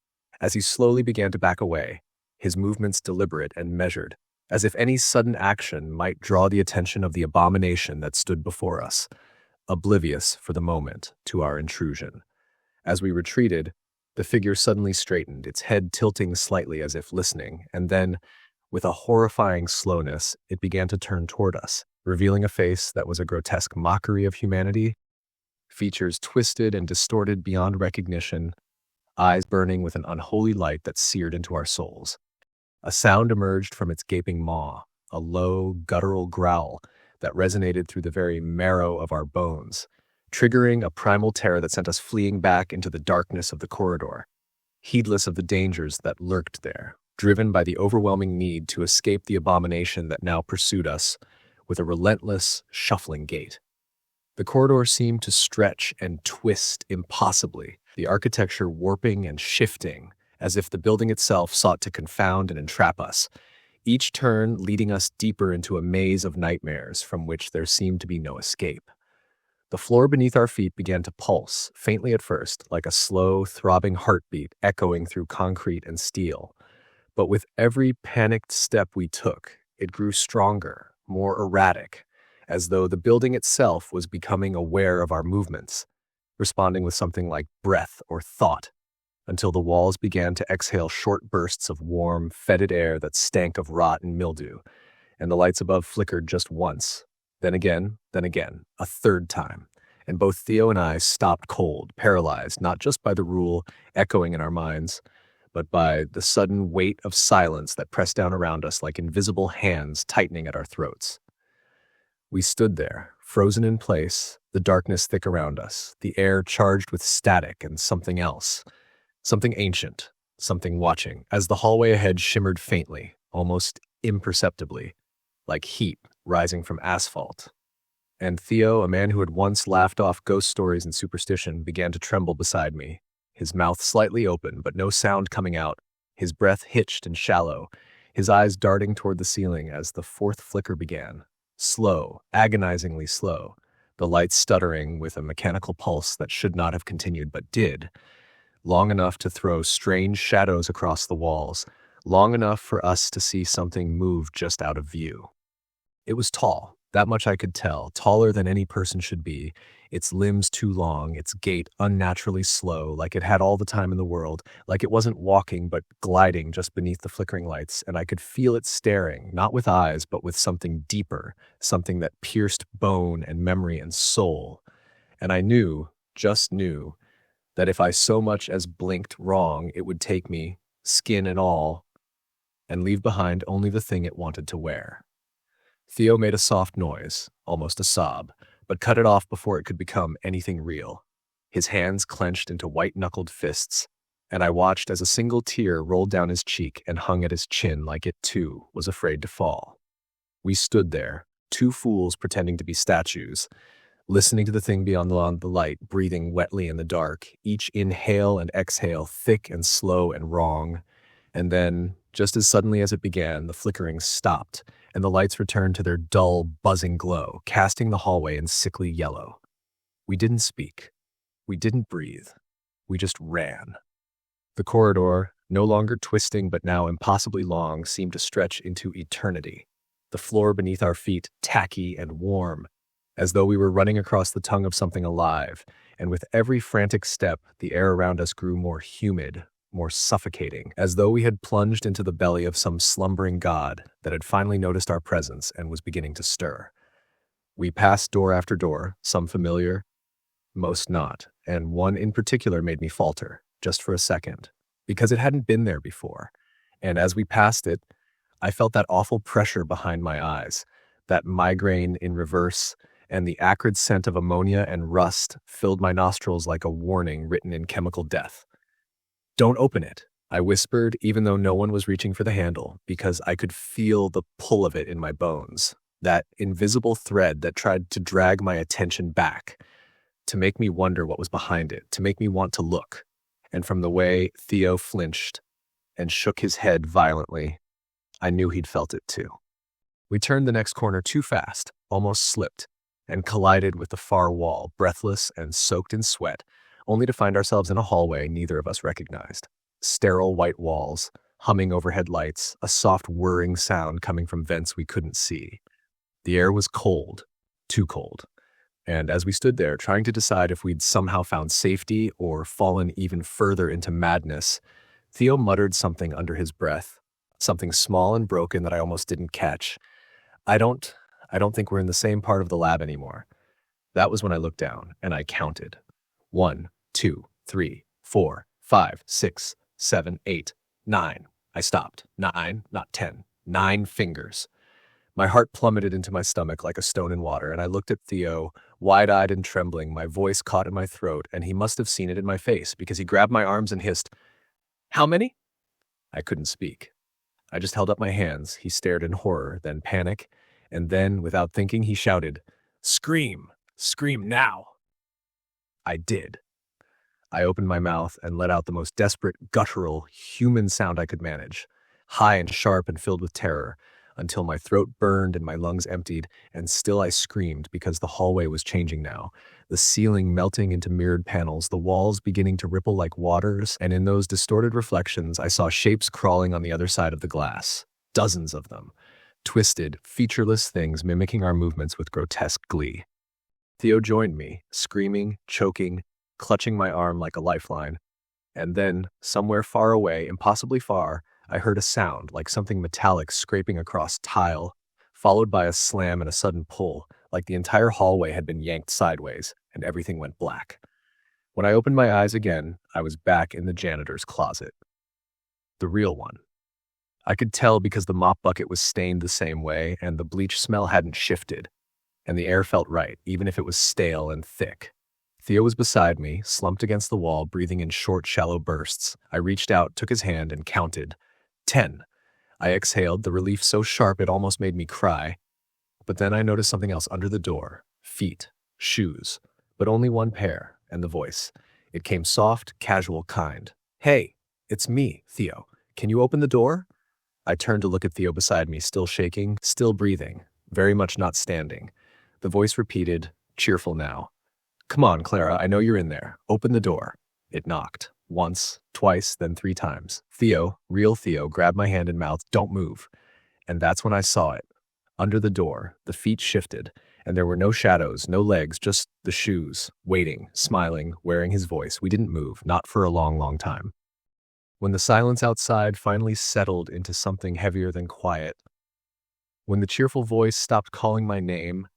As he slowly began to back away, his movements deliberate and measured, as if any sudden action might draw the attention of the abomination that stood before us, oblivious for the moment to our intrusion. As we retreated, the figure suddenly straightened, its head tilting slightly as if listening, and then, with a horrifying slowness, it began to turn toward us, revealing a face that was a grotesque mockery of humanity, features twisted and distorted beyond recognition, eyes burning with an unholy light that seared into our souls. A sound emerged from its gaping maw, a low, guttural growl that resonated through the very marrow of our bones, triggering a primal terror that sent us fleeing back into the darkness of the corridor, heedless of the dangers that lurked there, driven by the overwhelming need to escape the abomination that now pursued us with a relentless, shuffling gait. The corridor seemed to stretch and twist impossibly, the architecture warping and shifting, as if the building itself sought to confound and entrap us, each turn leading us deeper into a maze of nightmares from which there seemed to be no escape. The floor beneath our feet began to pulse, faintly at first, like a slow, throbbing heartbeat echoing through concrete and steel. But with every panicked step we took, it grew stronger, more erratic, as though the building itself was becoming aware of our movements, responding with something like breath or thought, until the walls began to exhale short bursts of warm, fetid air that stank of rot and mildew, and the lights above flickered just once, then again, a third time, and both Theo and I stopped cold, paralyzed not just by the rule echoing in our minds, but by the sudden weight of silence that pressed down around us like invisible hands tightening at our throats. We stood there, frozen in place, the darkness thick around us, the air charged with static and something else, something ancient, something watching, as the hallway ahead shimmered faintly, almost imperceptibly, like heat rising from asphalt. And Theo, a man who had once laughed off ghost stories and superstition, began to tremble beside me, his mouth slightly open, but no sound coming out, his breath hitched and shallow, his eyes darting toward the ceiling as the fourth flicker began. Slow, agonizingly slow, the light stuttering with a mechanical pulse that should not have continued but did, long enough to throw strange shadows across the walls, long enough for us to see something move just out of view. It was tall, that much I could tell, taller than any person should be, its limbs too long, its gait unnaturally slow, like it had all the time in the world, like it wasn't walking but gliding just beneath the flickering lights, and I could feel it staring, not with eyes, but with something deeper, something that pierced bone and memory and soul. And I knew, just knew, that if I so much as blinked wrong, it would take me, skin and all, and leave behind only the thing it wanted to wear. Theo made a soft noise, almost a sob, but cut it off before it could become anything real. His hands clenched into white-knuckled fists, and I watched as a single tear rolled down his cheek and hung at his chin like it, too, was afraid to fall. We stood there, two fools pretending to be statues, listening to the thing beyond the light, breathing wetly in the dark, each inhale and exhale thick and slow and wrong. And then, just as suddenly as it began, the flickering stopped, and the lights returned to their dull, buzzing glow, casting the hallway in sickly yellow. We didn't speak. We didn't breathe. We just ran. The corridor, no longer twisting but now impossibly long, seemed to stretch into eternity. The floor beneath our feet tacky and warm, as though we were running across the tongue of something alive, and with every frantic step, the air around us grew more humid, more suffocating, as though we had plunged into the belly of some slumbering god that had finally noticed our presence and was beginning to stir. We passed door after door, some familiar, most not, and one in particular made me falter, just for a second, because it hadn't been there before, and as we passed it, I felt that awful pressure behind my eyes, that migraine in reverse, and the acrid scent of ammonia and rust filled my nostrils like a warning written in chemical death. "Don't open it," I whispered, even though no one was reaching for the handle, because I could feel the pull of it in my bones, that invisible thread that tried to drag my attention back, to make me wonder what was behind it, to make me want to look. And from the way Theo flinched and shook his head violently, I knew he'd felt it too. We turned the next corner too fast, almost slipped, and collided with the far wall, breathless and soaked in sweat, only to find ourselves in a hallway neither of us recognized. Sterile white walls, humming overhead lights, a soft whirring sound coming from vents we couldn't see. The air was cold, too cold, and as we stood there trying to decide if we'd somehow found safety or fallen even further into madness, Theo muttered something under his breath, something small and broken that I almost didn't catch. I don't think we're in the same part of the lab anymore." That was when I looked down, and I counted. 1, 2, 3, 4, 5, 6, 7, 8, 9. I stopped. 9, not 10. 9 fingers. My heart plummeted into my stomach like a stone in water, and I looked at Theo, wide-eyed and trembling, my voice caught in my throat, and he must have seen it in my face, because he grabbed my arms and hissed, "How many?" I couldn't speak. I just held up my hands. He stared in horror, then panic, and then, without thinking, he shouted, "Scream! Scream now!" I did. I opened my mouth and let out the most desperate, guttural, human sound I could manage, high and sharp and filled with terror, until my throat burned and my lungs emptied, and still I screamed because the hallway was changing now, the ceiling melting into mirrored panels, the walls beginning to ripple like waters, and in those distorted reflections I saw shapes crawling on the other side of the glass, dozens of them, twisted, featureless things mimicking our movements with grotesque glee. Theo joined me, screaming, choking, clutching my arm like a lifeline, and then, somewhere far away, impossibly far, I heard a sound like something metallic scraping across tile, followed by a slam and a sudden pull, like the entire hallway had been yanked sideways, and everything went black. When I opened my eyes again, I was back in the janitor's closet. the real one. I could tell because the mop bucket was stained the same way, and the bleach smell hadn't shifted, and the air felt right, even if it was stale and thick. Theo was beside me, slumped against the wall, breathing in short, shallow bursts. I reached out, took his hand, and counted. 10. I exhaled, the relief so sharp it almost made me cry. But then I noticed something else under the door. Feet. Shoes. But only one pair, and the voice. It came soft, casual, kind. "Hey, it's me, Theo. Can you open the door?" I turned to look at Theo beside me, still shaking, still breathing, very much not standing. The voice repeated, cheerful now. "Come on, Clara, I know you're in there. Open the door." It knocked. Once, twice, then 3 times. Theo, real Theo, grabbed my hand and mouthed, "Don't move." And that's when I saw it. Under the door, the feet shifted, and there were no shadows, no legs, just the shoes, waiting, smiling, wearing his voice. We didn't move, not for a long, long time. When the silence outside finally settled into something heavier than quiet, when the cheerful voice stopped calling my name,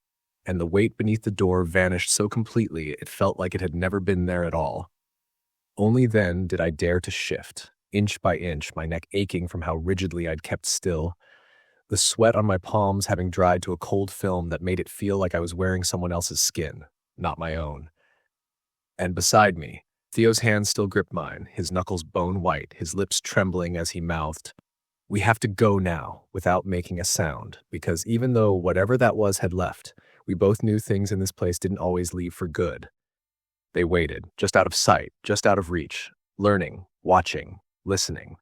and the weight beneath the door vanished so completely it felt like it had never been there at all, only then did I dare to shift, inch by inch, my neck aching from how rigidly I'd kept still, the sweat on my palms having dried to a cold film that made it feel like I was wearing someone else's skin, not my own. And beside me, Theo's hand still gripped mine, his knuckles bone white, his lips trembling as he mouthed, "We have to go now," without making a sound, because even though whatever that was had left, we both knew things in this place didn't always leave for good. They waited, just out of sight, just out of reach, learning, watching, listening.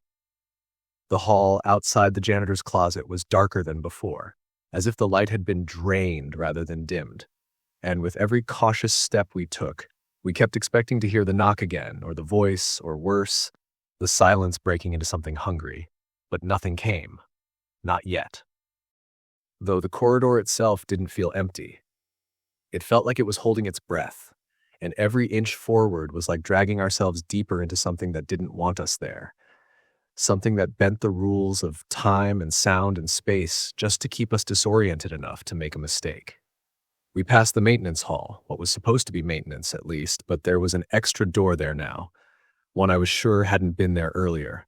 The hall outside the janitor's closet was darker than before, as if the light had been drained rather than dimmed. And with every cautious step we took, we kept expecting to hear the knock again, or the voice, or worse, the silence breaking into something hungry. But nothing came. Not yet. Though the corridor itself didn't feel empty. It felt like it was holding its breath, and every inch forward was like dragging ourselves deeper into something that didn't want us there. Something that bent the rules of time and sound and space just to keep us disoriented enough to make a mistake. We passed the maintenance hall, what was supposed to be maintenance at least, but there was an extra door there now, one I was sure hadn't been there earlier,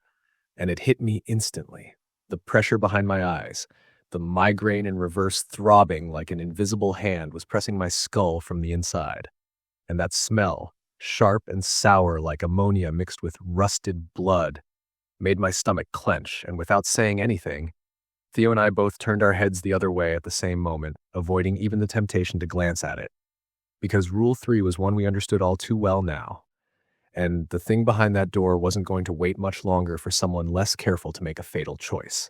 and it hit me instantly. The pressure behind my eyes, the migraine in reverse throbbing like an invisible hand was pressing my skull from the inside. And that smell, sharp and sour like ammonia mixed with rusted blood, made my stomach clench, and without saying anything, Theo and I both turned our heads the other way at the same moment, avoiding even the temptation to glance at it. Because Rule 3 was one we understood all too well now, and the thing behind that door wasn't going to wait much longer for someone less careful to make a fatal choice.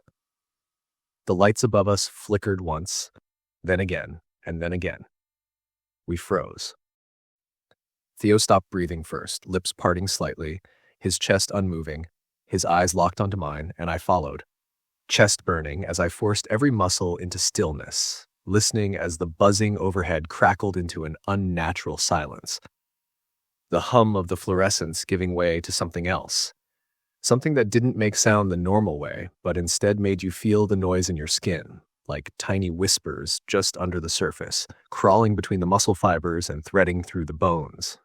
The lights above us flickered once, then again, and then again. We froze. Theo stopped breathing first, lips parting slightly, his chest unmoving, his eyes locked onto mine, and I followed, chest burning as I forced every muscle into stillness, listening as the buzzing overhead crackled into an unnatural silence. The hum of the fluorescence giving way to something else. Something that didn't make sound the normal way, but instead made you feel the noise in your skin, like tiny whispers just under the surface, crawling between the muscle fibers and threading through the bones.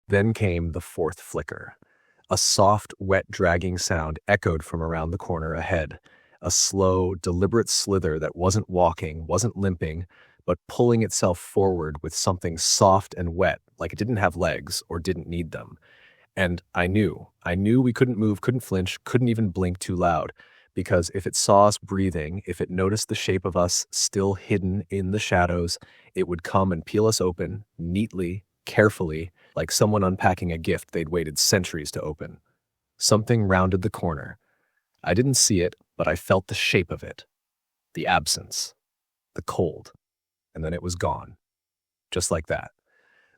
Then came the 4th flicker. A soft, wet, dragging sound echoed from around the corner ahead. A slow, deliberate slither that wasn't walking, wasn't limping, but pulling itself forward with something soft and wet, like it didn't have legs or didn't need them. And I knew we couldn't move, couldn't flinch, couldn't even blink too loud, because if it saw us breathing, if it noticed the shape of us still hidden in the shadows, it would come and peel us open, neatly, carefully, like someone unpacking a gift they'd waited centuries to open. Something rounded the corner. I didn't see it, but I felt the shape of it. The absence. The cold. And then it was gone. Just like that.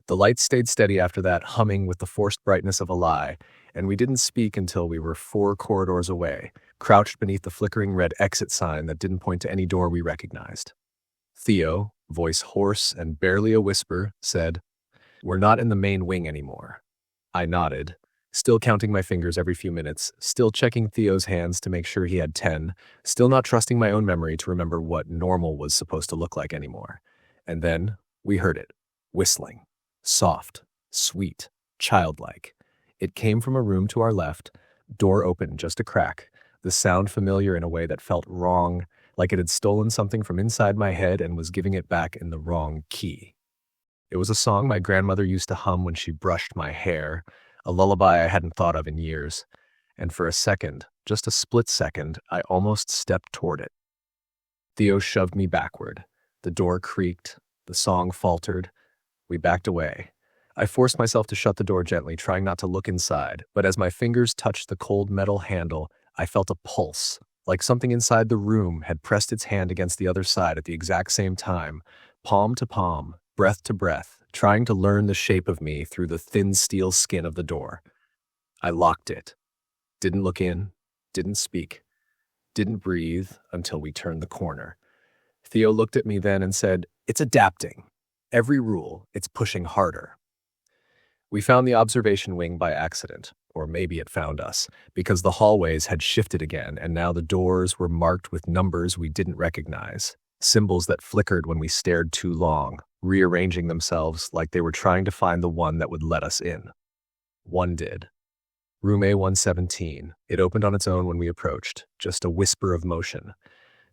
The lights stayed steady after that, humming with the forced brightness of a lie, and we didn't speak until we were 4 corridors away, crouched beneath the flickering red exit sign that didn't point to any door we recognized. Theo, voice hoarse and barely a whisper, said, "We're not in the main wing anymore." I nodded, still counting my fingers every few minutes, still checking Theo's hands to make sure he had 10, still not trusting my own memory to remember what normal was supposed to look like anymore. And then we heard it, whistling. Soft, sweet, childlike. It came from a room to our left, Door opened just a crack, the sound familiar in a way that felt wrong, like it had stolen something from inside my head and was giving it back in the wrong key. It was a song my grandmother used to hum when she brushed my hair, a lullaby I hadn't thought of in years. And for a second, just a split second, I almost stepped toward it. Theo shoved me backward. The door creaked. The song faltered. We backed away. I forced myself to shut the door gently, trying not to look inside, but as my fingers touched the cold metal handle, I felt a pulse, like something inside the room had pressed its hand against the other side at the exact same time, palm to palm, breath to breath, trying to learn the shape of me through the thin steel skin of the door. I locked it. Didn't look in, didn't speak, didn't breathe until we turned the corner. Theo looked at me then and said, "It's adapting. Every rule, it's pushing harder." We found the observation wing by accident, or maybe it found us, because the hallways had shifted again and now the doors were marked with numbers we didn't recognize, symbols that flickered when we stared too long, rearranging themselves like they were trying to find the one that would let us in. One did. Room A117. It opened on its own when we approached, just a whisper of motion,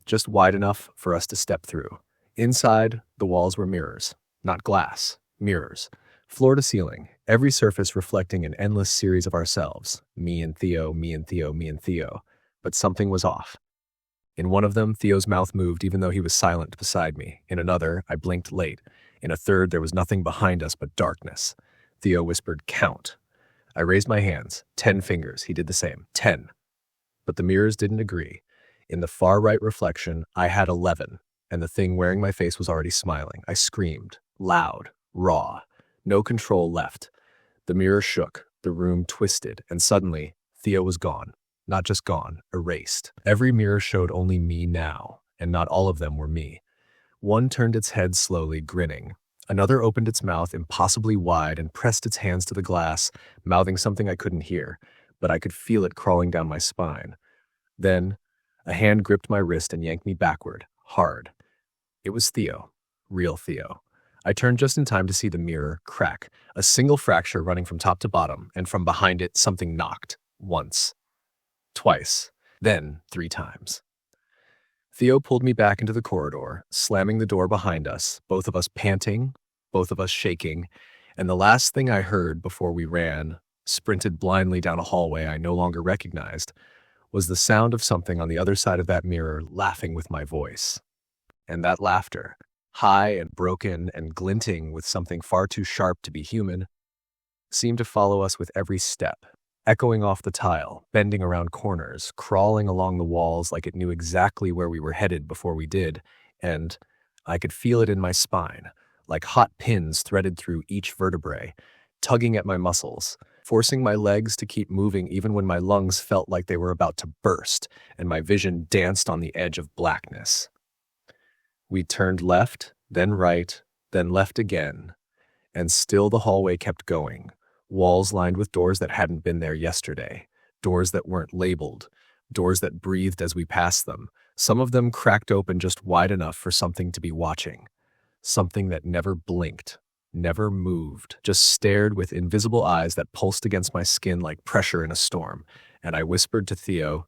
just wide enough for us to step through. Inside, the walls were mirrors, not glass, mirrors. Floor to ceiling, every surface reflecting an endless series of ourselves, me and Theo, me and Theo, me and Theo. But something was off. In one of them, Theo's mouth moved even though he was silent beside me. In another, I blinked late. In a third, there was nothing behind us but darkness. Theo whispered, "Count." I raised my hands, 10 fingers. He did the same, 10. But the mirrors didn't agree. In the far right reflection, I had 11, and the thing wearing my face was already smiling. I screamed, loud, raw. No control left. The mirror shook, the room twisted, and suddenly, Theo was gone. Not just gone, erased. Every mirror showed only me now, and not all of them were me. One turned its head slowly, grinning. Another opened its mouth impossibly wide and pressed its hands to the glass, mouthing something I couldn't hear, but I could feel it crawling down my spine. Then, a hand gripped my wrist and yanked me backward, hard. It was Theo, real Theo. I turned just in time to see the mirror crack, a single fracture running from top to bottom, and from behind it, something knocked. Once. Twice. Then 3 times. Theo pulled me back into the corridor, slamming the door behind us, both of us panting, both of us shaking, and the last thing I heard before we sprinted blindly down a hallway I no longer recognized, was the sound of something on the other side of that mirror laughing with my voice. And that laughter, high and broken and glinting with something far too sharp to be human, seemed to follow us with every step, echoing off the tile, bending around corners, crawling along the walls like it knew exactly where we were headed before we did, and I could feel it in my spine, like hot pins threaded through each vertebrae, tugging at my muscles, forcing my legs to keep moving even when my lungs felt like they were about to burst and my vision danced on the edge of blackness. We turned left, then right, then left again, and still the hallway kept going, walls lined with doors that hadn't been there yesterday, doors that weren't labeled, doors that breathed as we passed them, some of them cracked open just wide enough for something to be watching, something that never blinked, never moved, just stared with invisible eyes that pulsed against my skin like pressure in a storm, and I whispered to Theo,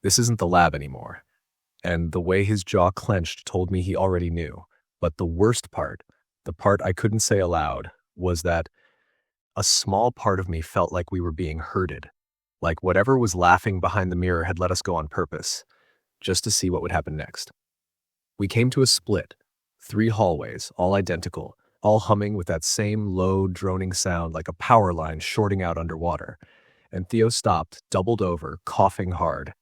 "This isn't the lab anymore." And the way his jaw clenched told me he already knew. But the worst part, the part I couldn't say aloud, was that a small part of me felt like we were being herded, like whatever was laughing behind the mirror had let us go on purpose, just to see what would happen next. We came to a split, 3 hallways, all identical, all humming with that same low, droning sound like a power line shorting out underwater. And Theo stopped, doubled over, coughing hard.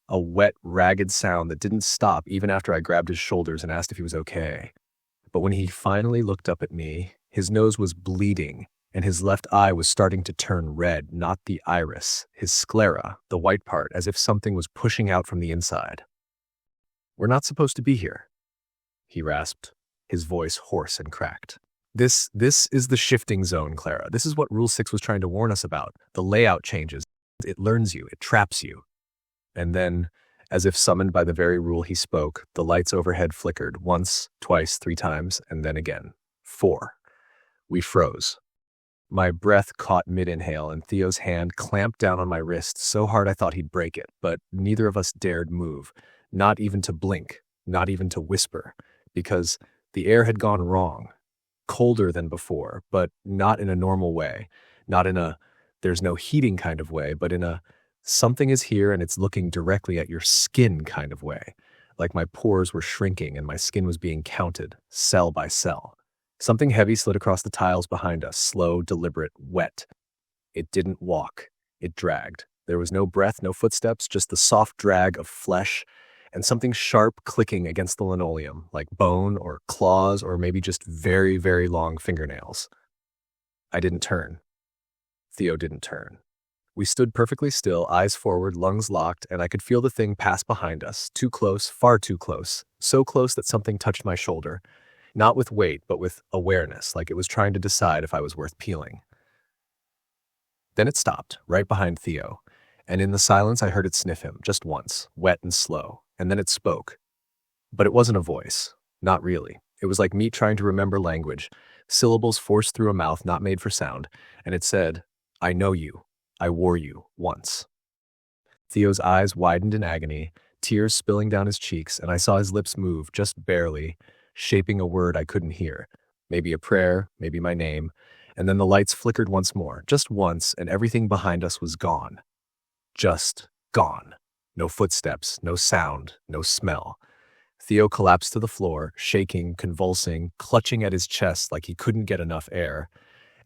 A wet, ragged sound that didn't stop even after I grabbed his shoulders and asked if he was okay. But when he finally looked up at me, his nose was bleeding, and his left eye was starting to turn red, not the iris, his sclera, the white part, as if something was pushing out from the inside. "We're not supposed to be here," he rasped, his voice hoarse and cracked. This is the shifting zone, Clara. This is what Rule 6 was trying to warn us about. The layout changes. It learns you. It traps you." And then, as if summoned by the very rule he spoke, the lights overhead flickered once, twice, 3 times, and then again. 4. We froze. My breath caught mid-inhale, and Theo's hand clamped down on my wrist so hard I thought he'd break it, but neither of us dared move, not even to blink, not even to whisper, because the air had gone wrong. Colder than before, but not in a normal way, not in a there's no heating kind of way, but in a something is here and it's looking directly at your skin kind of way. Like my pores were shrinking and my skin was being counted, cell by cell. Something heavy slid across the tiles behind us, slow, deliberate, wet. It didn't walk. It dragged. There was no breath, no footsteps, just the soft drag of flesh and something sharp clicking against the linoleum, like bone or claws or maybe just very, very long fingernails. I didn't turn. Theo didn't turn. We stood perfectly still, eyes forward, lungs locked, and I could feel the thing pass behind us, too close, far too close, so close that something touched my shoulder, not with weight, but with awareness, like it was trying to decide if I was worth peeling. Then it stopped, right behind Theo, and in the silence I heard it sniff him, just once, wet and slow, and then it spoke. But it wasn't a voice, not really. It was like meat trying to remember language, syllables forced through a mouth not made for sound, and it said, "I know you. I wore you, once." Theo's eyes widened in agony, tears spilling down his cheeks, and I saw his lips move, just barely, shaping a word I couldn't hear. Maybe a prayer, maybe my name, and then the lights flickered once more, just once, and everything behind us was gone. Just gone. No footsteps, no sound, no smell. Theo collapsed to the floor, shaking, convulsing, clutching at his chest like he couldn't get enough air.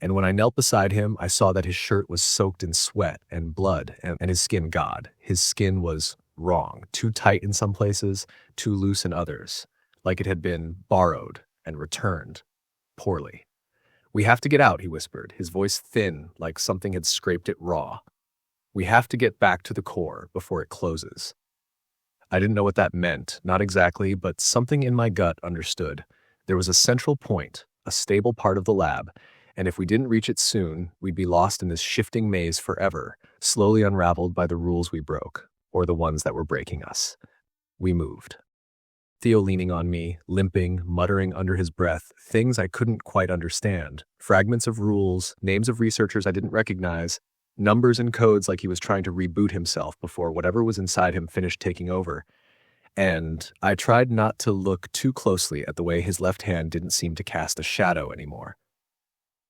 And when I knelt beside him, I saw that his shirt was soaked in sweat and blood, and his skin, God, his skin was wrong, too tight in some places, too loose in others, like it had been borrowed and returned, poorly. "We have to get out," he whispered, his voice thin, like something had scraped it raw. "We have to get back to the core before it closes." I didn't know what that meant, not exactly, but something in my gut understood. There was a central point, a stable part of the lab, and if we didn't reach it soon, we'd be lost in this shifting maze forever, slowly unraveled by the rules we broke, or the ones that were breaking us. We moved. Theo leaning on me, limping, muttering under his breath, things I couldn't quite understand, fragments of rules, names of researchers I didn't recognize, numbers and codes like he was trying to reboot himself before whatever was inside him finished taking over. And I tried not to look too closely at the way his left hand didn't seem to cast a shadow anymore.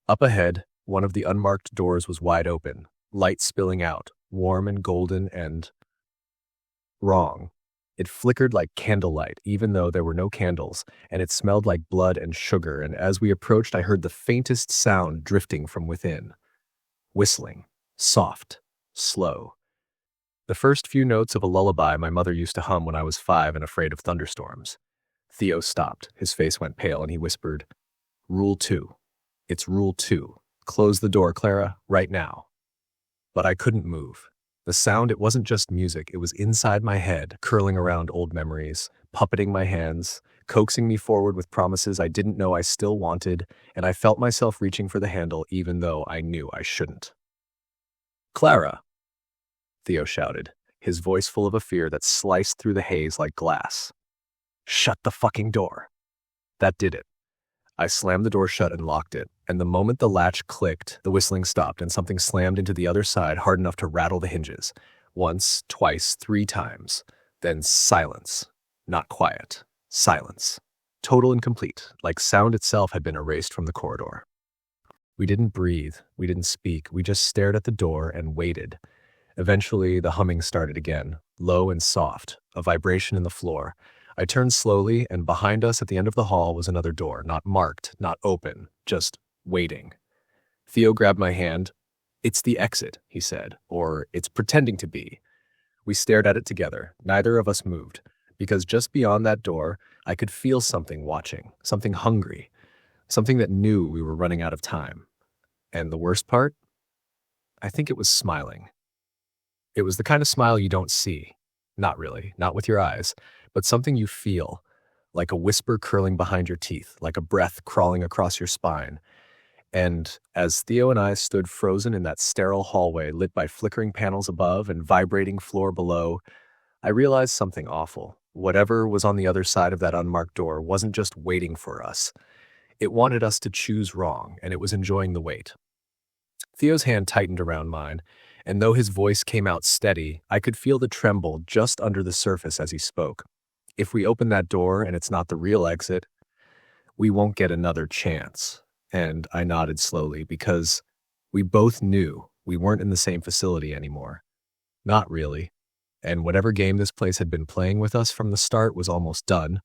Up ahead, one of the unmarked doors was wide open, light spilling out, warm and golden and wrong. It flickered like candlelight, even though there were no candles, and it smelled like blood and sugar, and as we approached I heard the faintest sound drifting from within. Whistling. Soft. Slow. The first few notes of a lullaby my mother used to hum when I was 5 and afraid of thunderstorms. Theo stopped. His face went pale, and he whispered, "Rule 2. It's Rule 2. Close the door, Clara, right now." But I couldn't move. The sound, it wasn't just music, it was inside my head, curling around old memories, puppeting my hands, coaxing me forward with promises I didn't know I still wanted, and I felt myself reaching for the handle even though I knew I shouldn't. "Clara!" Theo shouted, his voice full of a fear that sliced through the haze like glass. "Shut the fucking door." That did it. I slammed the door shut and locked it, and the moment the latch clicked, the whistling stopped and something slammed into the other side hard enough to rattle the hinges. Once, twice, 3 times. Then silence. Not quiet. Silence. Total and complete, like sound itself had been erased from the corridor. We didn't breathe. We didn't speak. We just stared at the door and waited. Eventually, the humming started again, low and soft, a vibration in the floor. I turned slowly, and behind us at the end of the hall was another door, not marked, not open, just waiting. Theo grabbed my hand. "It's the exit," he said, or "it's pretending to be." We stared at it together. Neither of us moved, because just beyond that door, I could feel something watching, something hungry, something that knew we were running out of time. And the worst part? I think it was smiling. It was the kind of smile you don't see. Not really, not with your eyes, but something you feel, like a whisper curling behind your teeth, like a breath crawling across your spine. And as Theo and I stood frozen in that sterile hallway lit by flickering panels above and vibrating floor below, I realized something awful. Whatever was on the other side of that unmarked door wasn't just waiting for us. It wanted us to choose wrong, and it was enjoying the wait. Theo's hand tightened around mine, and though his voice came out steady, I could feel the tremble just under the surface as he spoke. If we open that door and it's not the real exit, we won't get another chance. And I nodded slowly because we both knew we weren't in the same facility anymore. Not really. And whatever game this place had been playing with us from the start was almost done.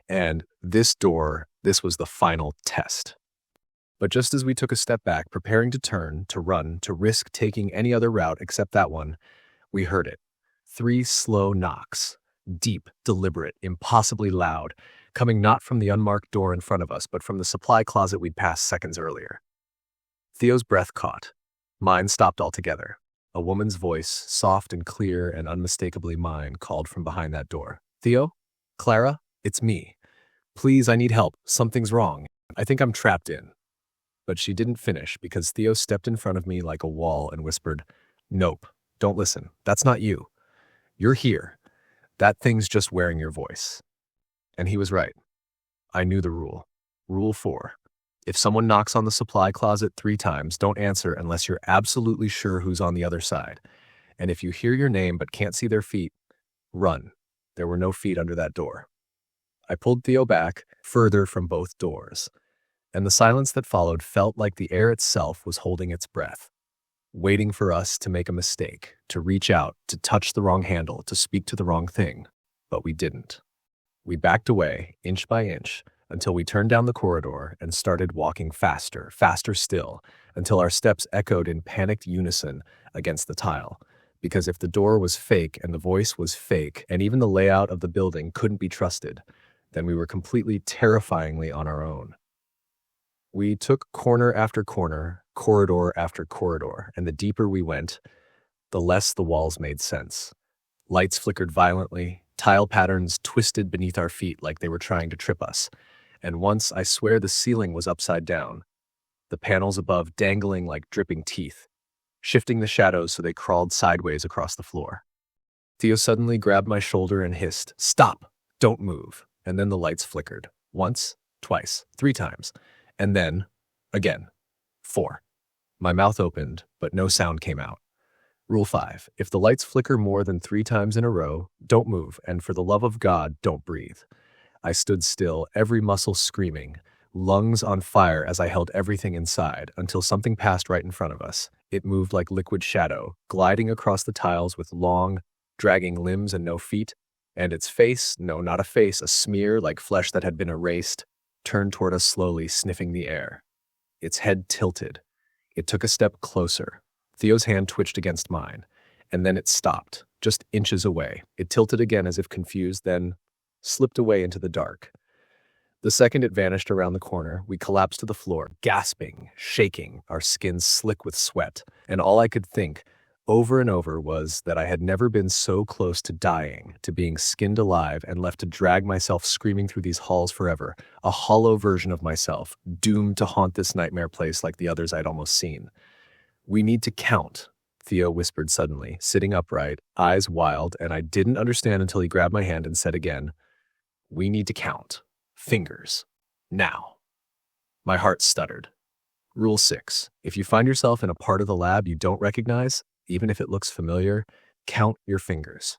And this door, this was the final test. But just as we took a step back, preparing to turn, to run, to risk taking any other route except that one, we heard it. 3 slow knocks. Deep, deliberate, impossibly loud, coming not from the unmarked door in front of us, but from the supply closet we'd passed seconds earlier. Theo's breath caught. Mine stopped altogether. A woman's voice, soft and clear and unmistakably mine, called from behind that door. Theo? Clara? It's me. Please, I need help. Something's wrong. I think I'm trapped in. But she didn't finish because Theo stepped in front of me like a wall and whispered, Nope, don't listen. That's not you. You're here. That thing's just wearing your voice. And he was right. I knew the rule. Rule 4. If someone knocks on the supply closet 3 times, don't answer unless you're absolutely sure who's on the other side. And if you hear your name but can't see their feet, run. There were no feet under that door. I pulled Theo back, further from both doors, and the silence that followed felt like the air itself was holding its breath, waiting for us to make a mistake, to reach out, to touch the wrong handle, to speak to the wrong thing. But we didn't. We backed away, inch by inch, until we turned down the corridor and started walking faster, faster still, until our steps echoed in panicked unison against the tile. Because if the door was fake and the voice was fake, and even the layout of the building couldn't be trusted, then we were completely terrifyingly on our own. We took corner after corner, corridor after corridor, and the deeper we went, the less the walls made sense. Lights flickered violently, tile patterns twisted beneath our feet like they were trying to trip us, and once I swear the ceiling was upside down, the panels above dangling like dripping teeth, shifting the shadows so they crawled sideways across the floor. Theo suddenly grabbed my shoulder and hissed, Stop! Don't move! And then the lights flickered. Once, twice, 3 times. And then, again. 4. My mouth opened, but no sound came out. Rule 5. If the lights flicker more than 3 times in a row, don't move, and for the love of God, don't breathe. I stood still, every muscle screaming, lungs on fire as I held everything inside, until something passed right in front of us. It moved like liquid shadow, gliding across the tiles with long, dragging limbs and no feet, and its face, no, not a face, a smear like flesh that had been erased, turned toward us slowly, sniffing the air. Its head tilted. It took a step closer. Theo's hand twitched against mine, and then it stopped, just inches away. It tilted again as if confused, then slipped away into the dark. The second it vanished around the corner, we collapsed to the floor, gasping, shaking, our skins slick with sweat, and all I could think, over and over, was that I had never been so close to dying, to being skinned alive and left to drag myself screaming through these halls forever, a hollow version of myself, doomed to haunt this nightmare place like the others I'd almost seen. We need to count, Theo whispered suddenly, sitting upright, eyes wild, and I didn't understand until he grabbed my hand and said again, We need to count. Fingers. Now. My heart stuttered. Rule 6. If you find yourself in a part of the lab you don't recognize, even if it looks familiar, count your fingers.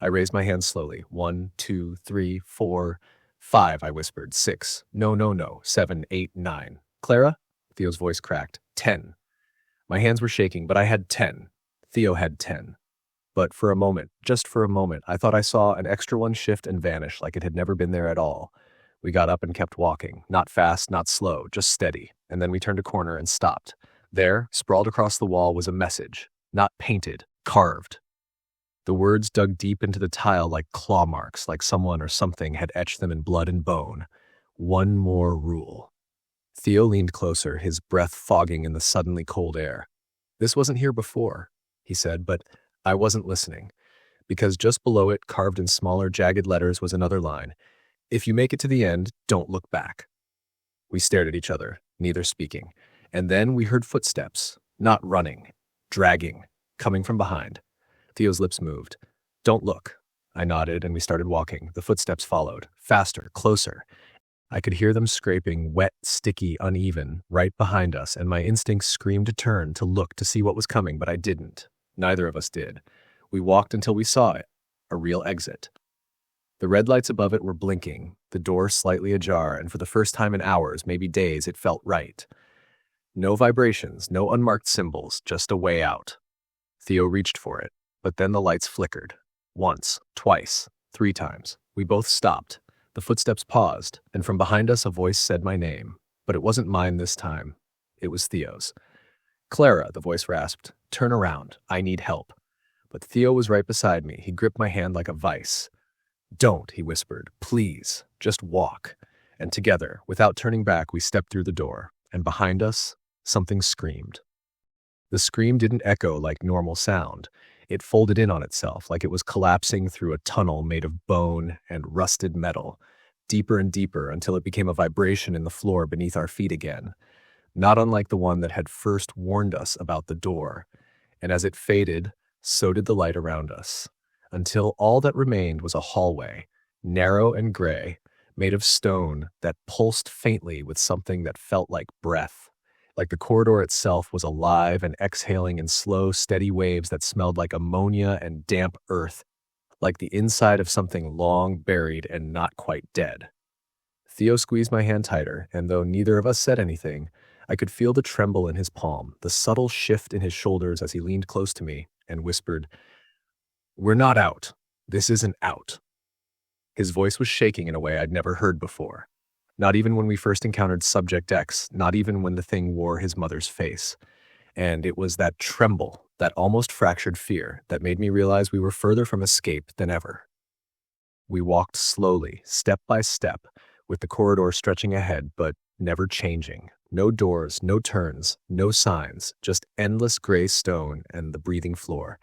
I raised my hand slowly. 1, 2, 3, 4, 5, I whispered. 6. No. 7, 8, 9. Clara? Theo's voice cracked. 10. My hands were shaking, but I had 10. Theo had 10. But for a moment, just for a moment, I thought I saw an extra one shift and vanish like it had never been there at all. We got up and kept walking, not fast, not slow, just steady, and then we turned a corner and stopped. There, sprawled across the wall, was a message, not painted, carved. The words dug deep into the tile like claw marks, like someone or something had etched them in blood and bone. One more rule. Theo leaned closer, his breath fogging in the suddenly cold air. This wasn't here before, he said, but I wasn't listening, because just below it, carved in smaller, jagged letters, was another line. If you make it to the end, don't look back. We stared at each other, neither speaking, and then we heard footsteps, not running, dragging, coming from behind. Theo's lips moved. Don't look. I nodded, and we started walking. The footsteps followed, faster, closer, I could hear them scraping, wet, sticky, uneven, right behind us, and my instincts screamed to turn to look to see what was coming, but I didn't. Neither of us did. We walked until we saw it, a real exit. The red lights above it were blinking, the door slightly ajar, and for the first time in hours, maybe days, it felt right. No vibrations, no unmarked symbols, just a way out. Theo reached for it, but then the lights flickered. Once, twice, 3 times. We both stopped. The footsteps paused, and from behind us a voice said my name. But it wasn't mine this time. It was Theo's. "Clara," the voice rasped. "Turn around. I need help." But Theo was right beside me. He gripped my hand like a vice. "Don't," he whispered. "Please, just walk." And together, without turning back, we stepped through the door. And behind us, something screamed. The scream didn't echo like normal sound. It folded in on itself like it was collapsing through a tunnel made of bone and rusted metal, deeper and deeper until it became a vibration in the floor beneath our feet again, not unlike the one that had first warned us about the door. And as it faded, so did the light around us, until all that remained was a hallway, narrow and gray, made of stone that pulsed faintly with something that felt like breath. Like the corridor itself was alive and exhaling in slow, steady waves that smelled like ammonia and damp earth, like the inside of something long buried and not quite dead. Theo squeezed my hand tighter, and though neither of us said anything, I could feel the tremble in his palm, the subtle shift in his shoulders as he leaned close to me and whispered, "We're not out. This isn't out." His voice was shaking in a way I'd never heard before. Not even when we first encountered Subject X, not even when the thing wore his mother's face. And it was that tremble, that almost fractured fear, that made me realize we were further from escape than ever. We walked slowly, step by step, with the corridor stretching ahead, but never changing. No doors, no turns, no signs, just endless gray stone and the breathing floor.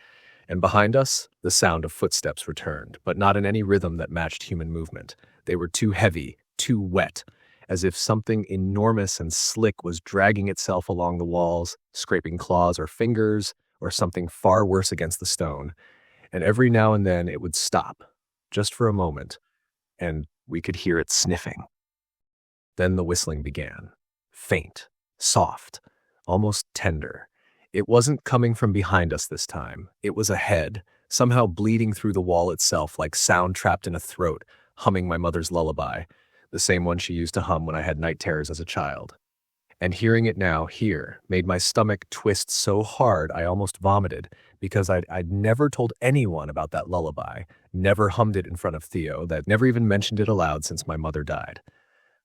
And behind us, the sound of footsteps returned, but not in any rhythm that matched human movement. They were too heavy, too wet, as if something enormous and slick was dragging itself along the walls, scraping claws or fingers, or something far worse against the stone. And every now and then it would stop, just for a moment, and we could hear it sniffing. Then the whistling began. Faint, soft, almost tender. It wasn't coming from behind us this time. It was ahead, somehow bleeding through the wall itself like sound trapped in a throat, humming my mother's lullaby, the same one she used to hum when I had night terrors as a child. And hearing it now, here, made my stomach twist so hard I almost vomited, because I'd never told anyone about that lullaby, never hummed it in front of Theo, that never even mentioned it aloud since my mother died.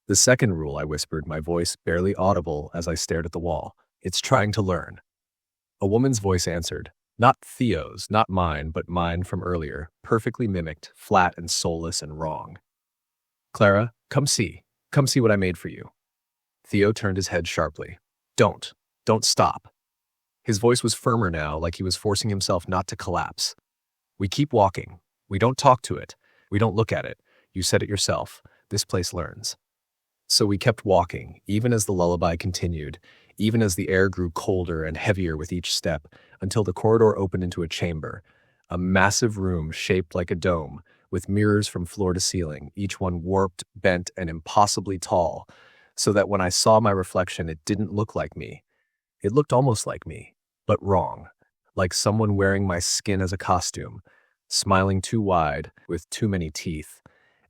"The second rule," I whispered, my voice barely audible as I stared at the wall. "It's trying to learn." A woman's voice answered, not Theo's, not mine, but mine from earlier, perfectly mimicked, flat and soulless and wrong. "Clara, come see what I made for you." Theo turned his head sharply. Don't stop." His voice was firmer now, like he was forcing himself not to collapse. "We keep walking. We don't talk to it. We don't look at it. You said it yourself. This place learns." So we kept walking, even as the lullaby continued, even as the air grew colder and heavier with each step, until the corridor opened into a chamber, a massive room shaped like a dome, with mirrors from floor to ceiling, each one warped, bent, and impossibly tall, so that when I saw my reflection, it didn't look like me. It looked almost like me, but wrong, like someone wearing my skin as a costume, smiling too wide, with too many teeth,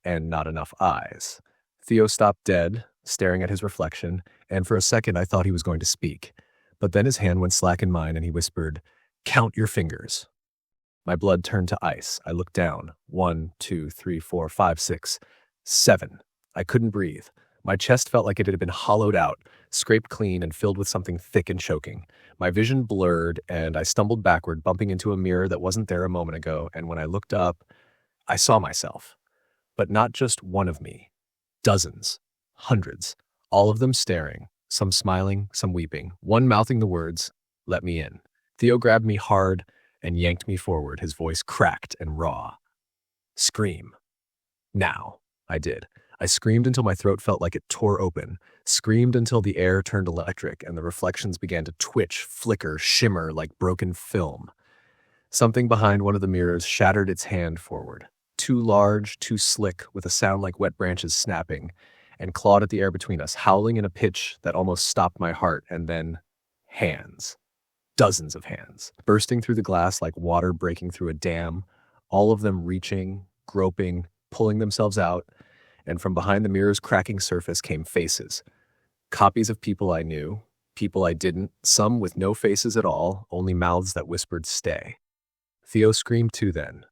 and not enough eyes. Theo stopped dead, staring at his reflection, and for a second I thought he was going to speak. But then his hand went slack in mine and he whispered, "Count your fingers." My blood turned to ice. I looked down. 1, 2, 3, 4, 5, 6, 7. I couldn't breathe. My chest felt like it had been hollowed out, scraped clean and filled with something thick and choking. My vision blurred and I stumbled backward, bumping into a mirror that wasn't there a moment ago, and when I looked up, I saw myself. But not just one of me. Dozens, hundreds, all of them staring, some smiling, some weeping, one mouthing the words, "Let me in." Theo grabbed me hard and yanked me forward, his voice cracked and raw. "Scream. Now." I did. I screamed until my throat felt like it tore open, screamed until the air turned electric and the reflections began to twitch, flicker, shimmer like broken film. Something behind one of the mirrors shattered its hand forward. Too large, too slick, with a sound like wet branches snapping, and clawed at the air between us, howling in a pitch that almost stopped my heart, and then hands. Dozens of hands, bursting through the glass like water breaking through a dam, all of them reaching, groping, pulling themselves out, and from behind the mirror's cracking surface came faces. Copies of people I knew, people I didn't, some with no faces at all, only mouths that whispered, "Stay." Theo screamed too then.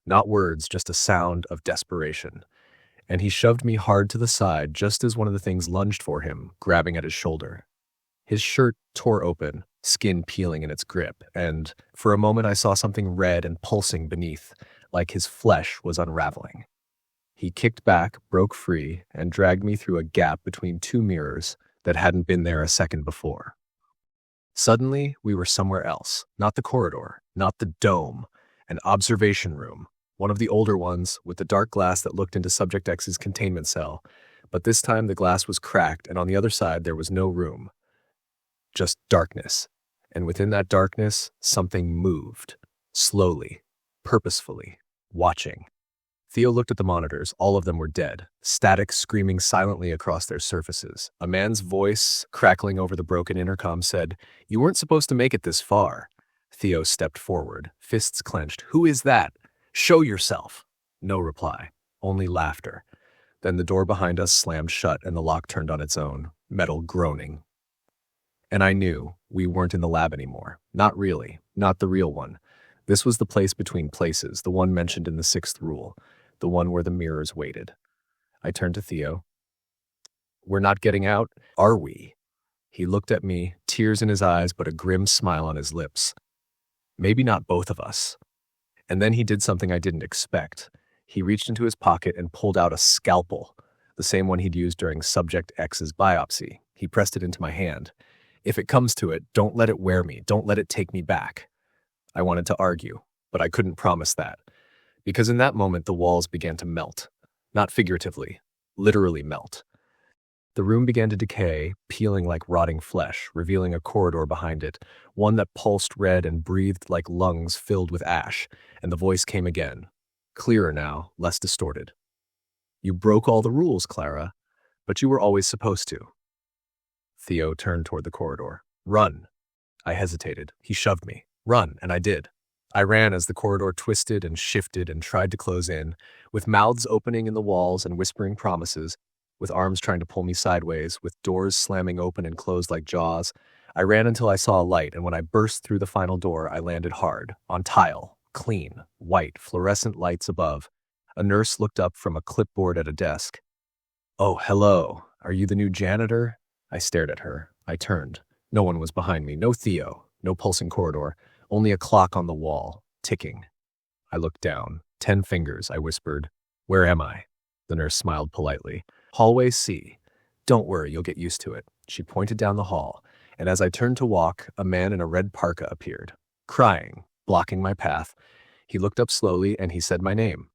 Not words, just a sound of desperation. And he shoved me hard to the side just as one of the things lunged for him, grabbing at his shoulder. His shirt tore open, skin peeling in its grip, and for a moment I saw something red and pulsing beneath, like his flesh was unraveling. He kicked back, broke free, and dragged me through a gap between two mirrors that hadn't been there a second before. Suddenly, we were somewhere else. Not the corridor, not the dome, an observation room, one of the older ones with the dark glass that looked into Subject X's containment cell, but this time the glass was cracked and on the other side there was no room. Just darkness. And within that darkness, something moved. Slowly. Purposefully. Watching. Theo looked at the monitors. All of them were dead. Static screaming silently across their surfaces. A man's voice, crackling over the broken intercom, said, "You weren't supposed to make it this far." Theo stepped forward, fists clenched. "Who is that? Show yourself." No reply. Only laughter. Then the door behind us slammed shut and the lock turned on its own, metal groaning. And I knew we weren't in the lab anymore. Not really. Not the real one. This was the place between places, the one mentioned in the 6th rule, the one where the mirrors waited. I turned to Theo. "We're not getting out, are we?" He looked at me, tears in his eyes but a grim smile on his lips. Maybe not both of us. And then he did something I didn't expect. He reached into his pocket and pulled out a scalpel, the same one he'd used during Subject X's biopsy. He pressed it into my hand. "If it comes to it, don't let it wear me. Don't let it take me back." I wanted to argue, but I couldn't promise that. Because in that moment, the walls began to melt. Not figuratively, literally melt. The room began to decay, peeling like rotting flesh, revealing a corridor behind it, one that pulsed red and breathed like lungs filled with ash, and the voice came again. Clearer now, less distorted. "You broke all the rules, Clara, but you were always supposed to." Theo turned toward the corridor. "Run." I hesitated. He shoved me. "Run," and I did. I ran as the corridor twisted and shifted and tried to close in, with mouths opening in the walls and whispering promises, with arms trying to pull me sideways, with doors slamming open and closed like jaws. I ran until I saw a light, and when I burst through the final door, I landed hard, on tile, clean, white, fluorescent lights above. A nurse looked up from a clipboard at a desk. "Oh, hello. Are you the new janitor?" I stared at her. I turned. No one was behind me. No Theo. No pulsing corridor. Only a clock on the wall, ticking. I looked down. 10 fingers, I whispered. "Where am I?" The nurse smiled politely. "Hallway C. Don't worry, you'll get used to it." She pointed down the hall, and as I turned to walk, a man in a red parka appeared, crying, blocking my path. He looked up slowly, and he said my name.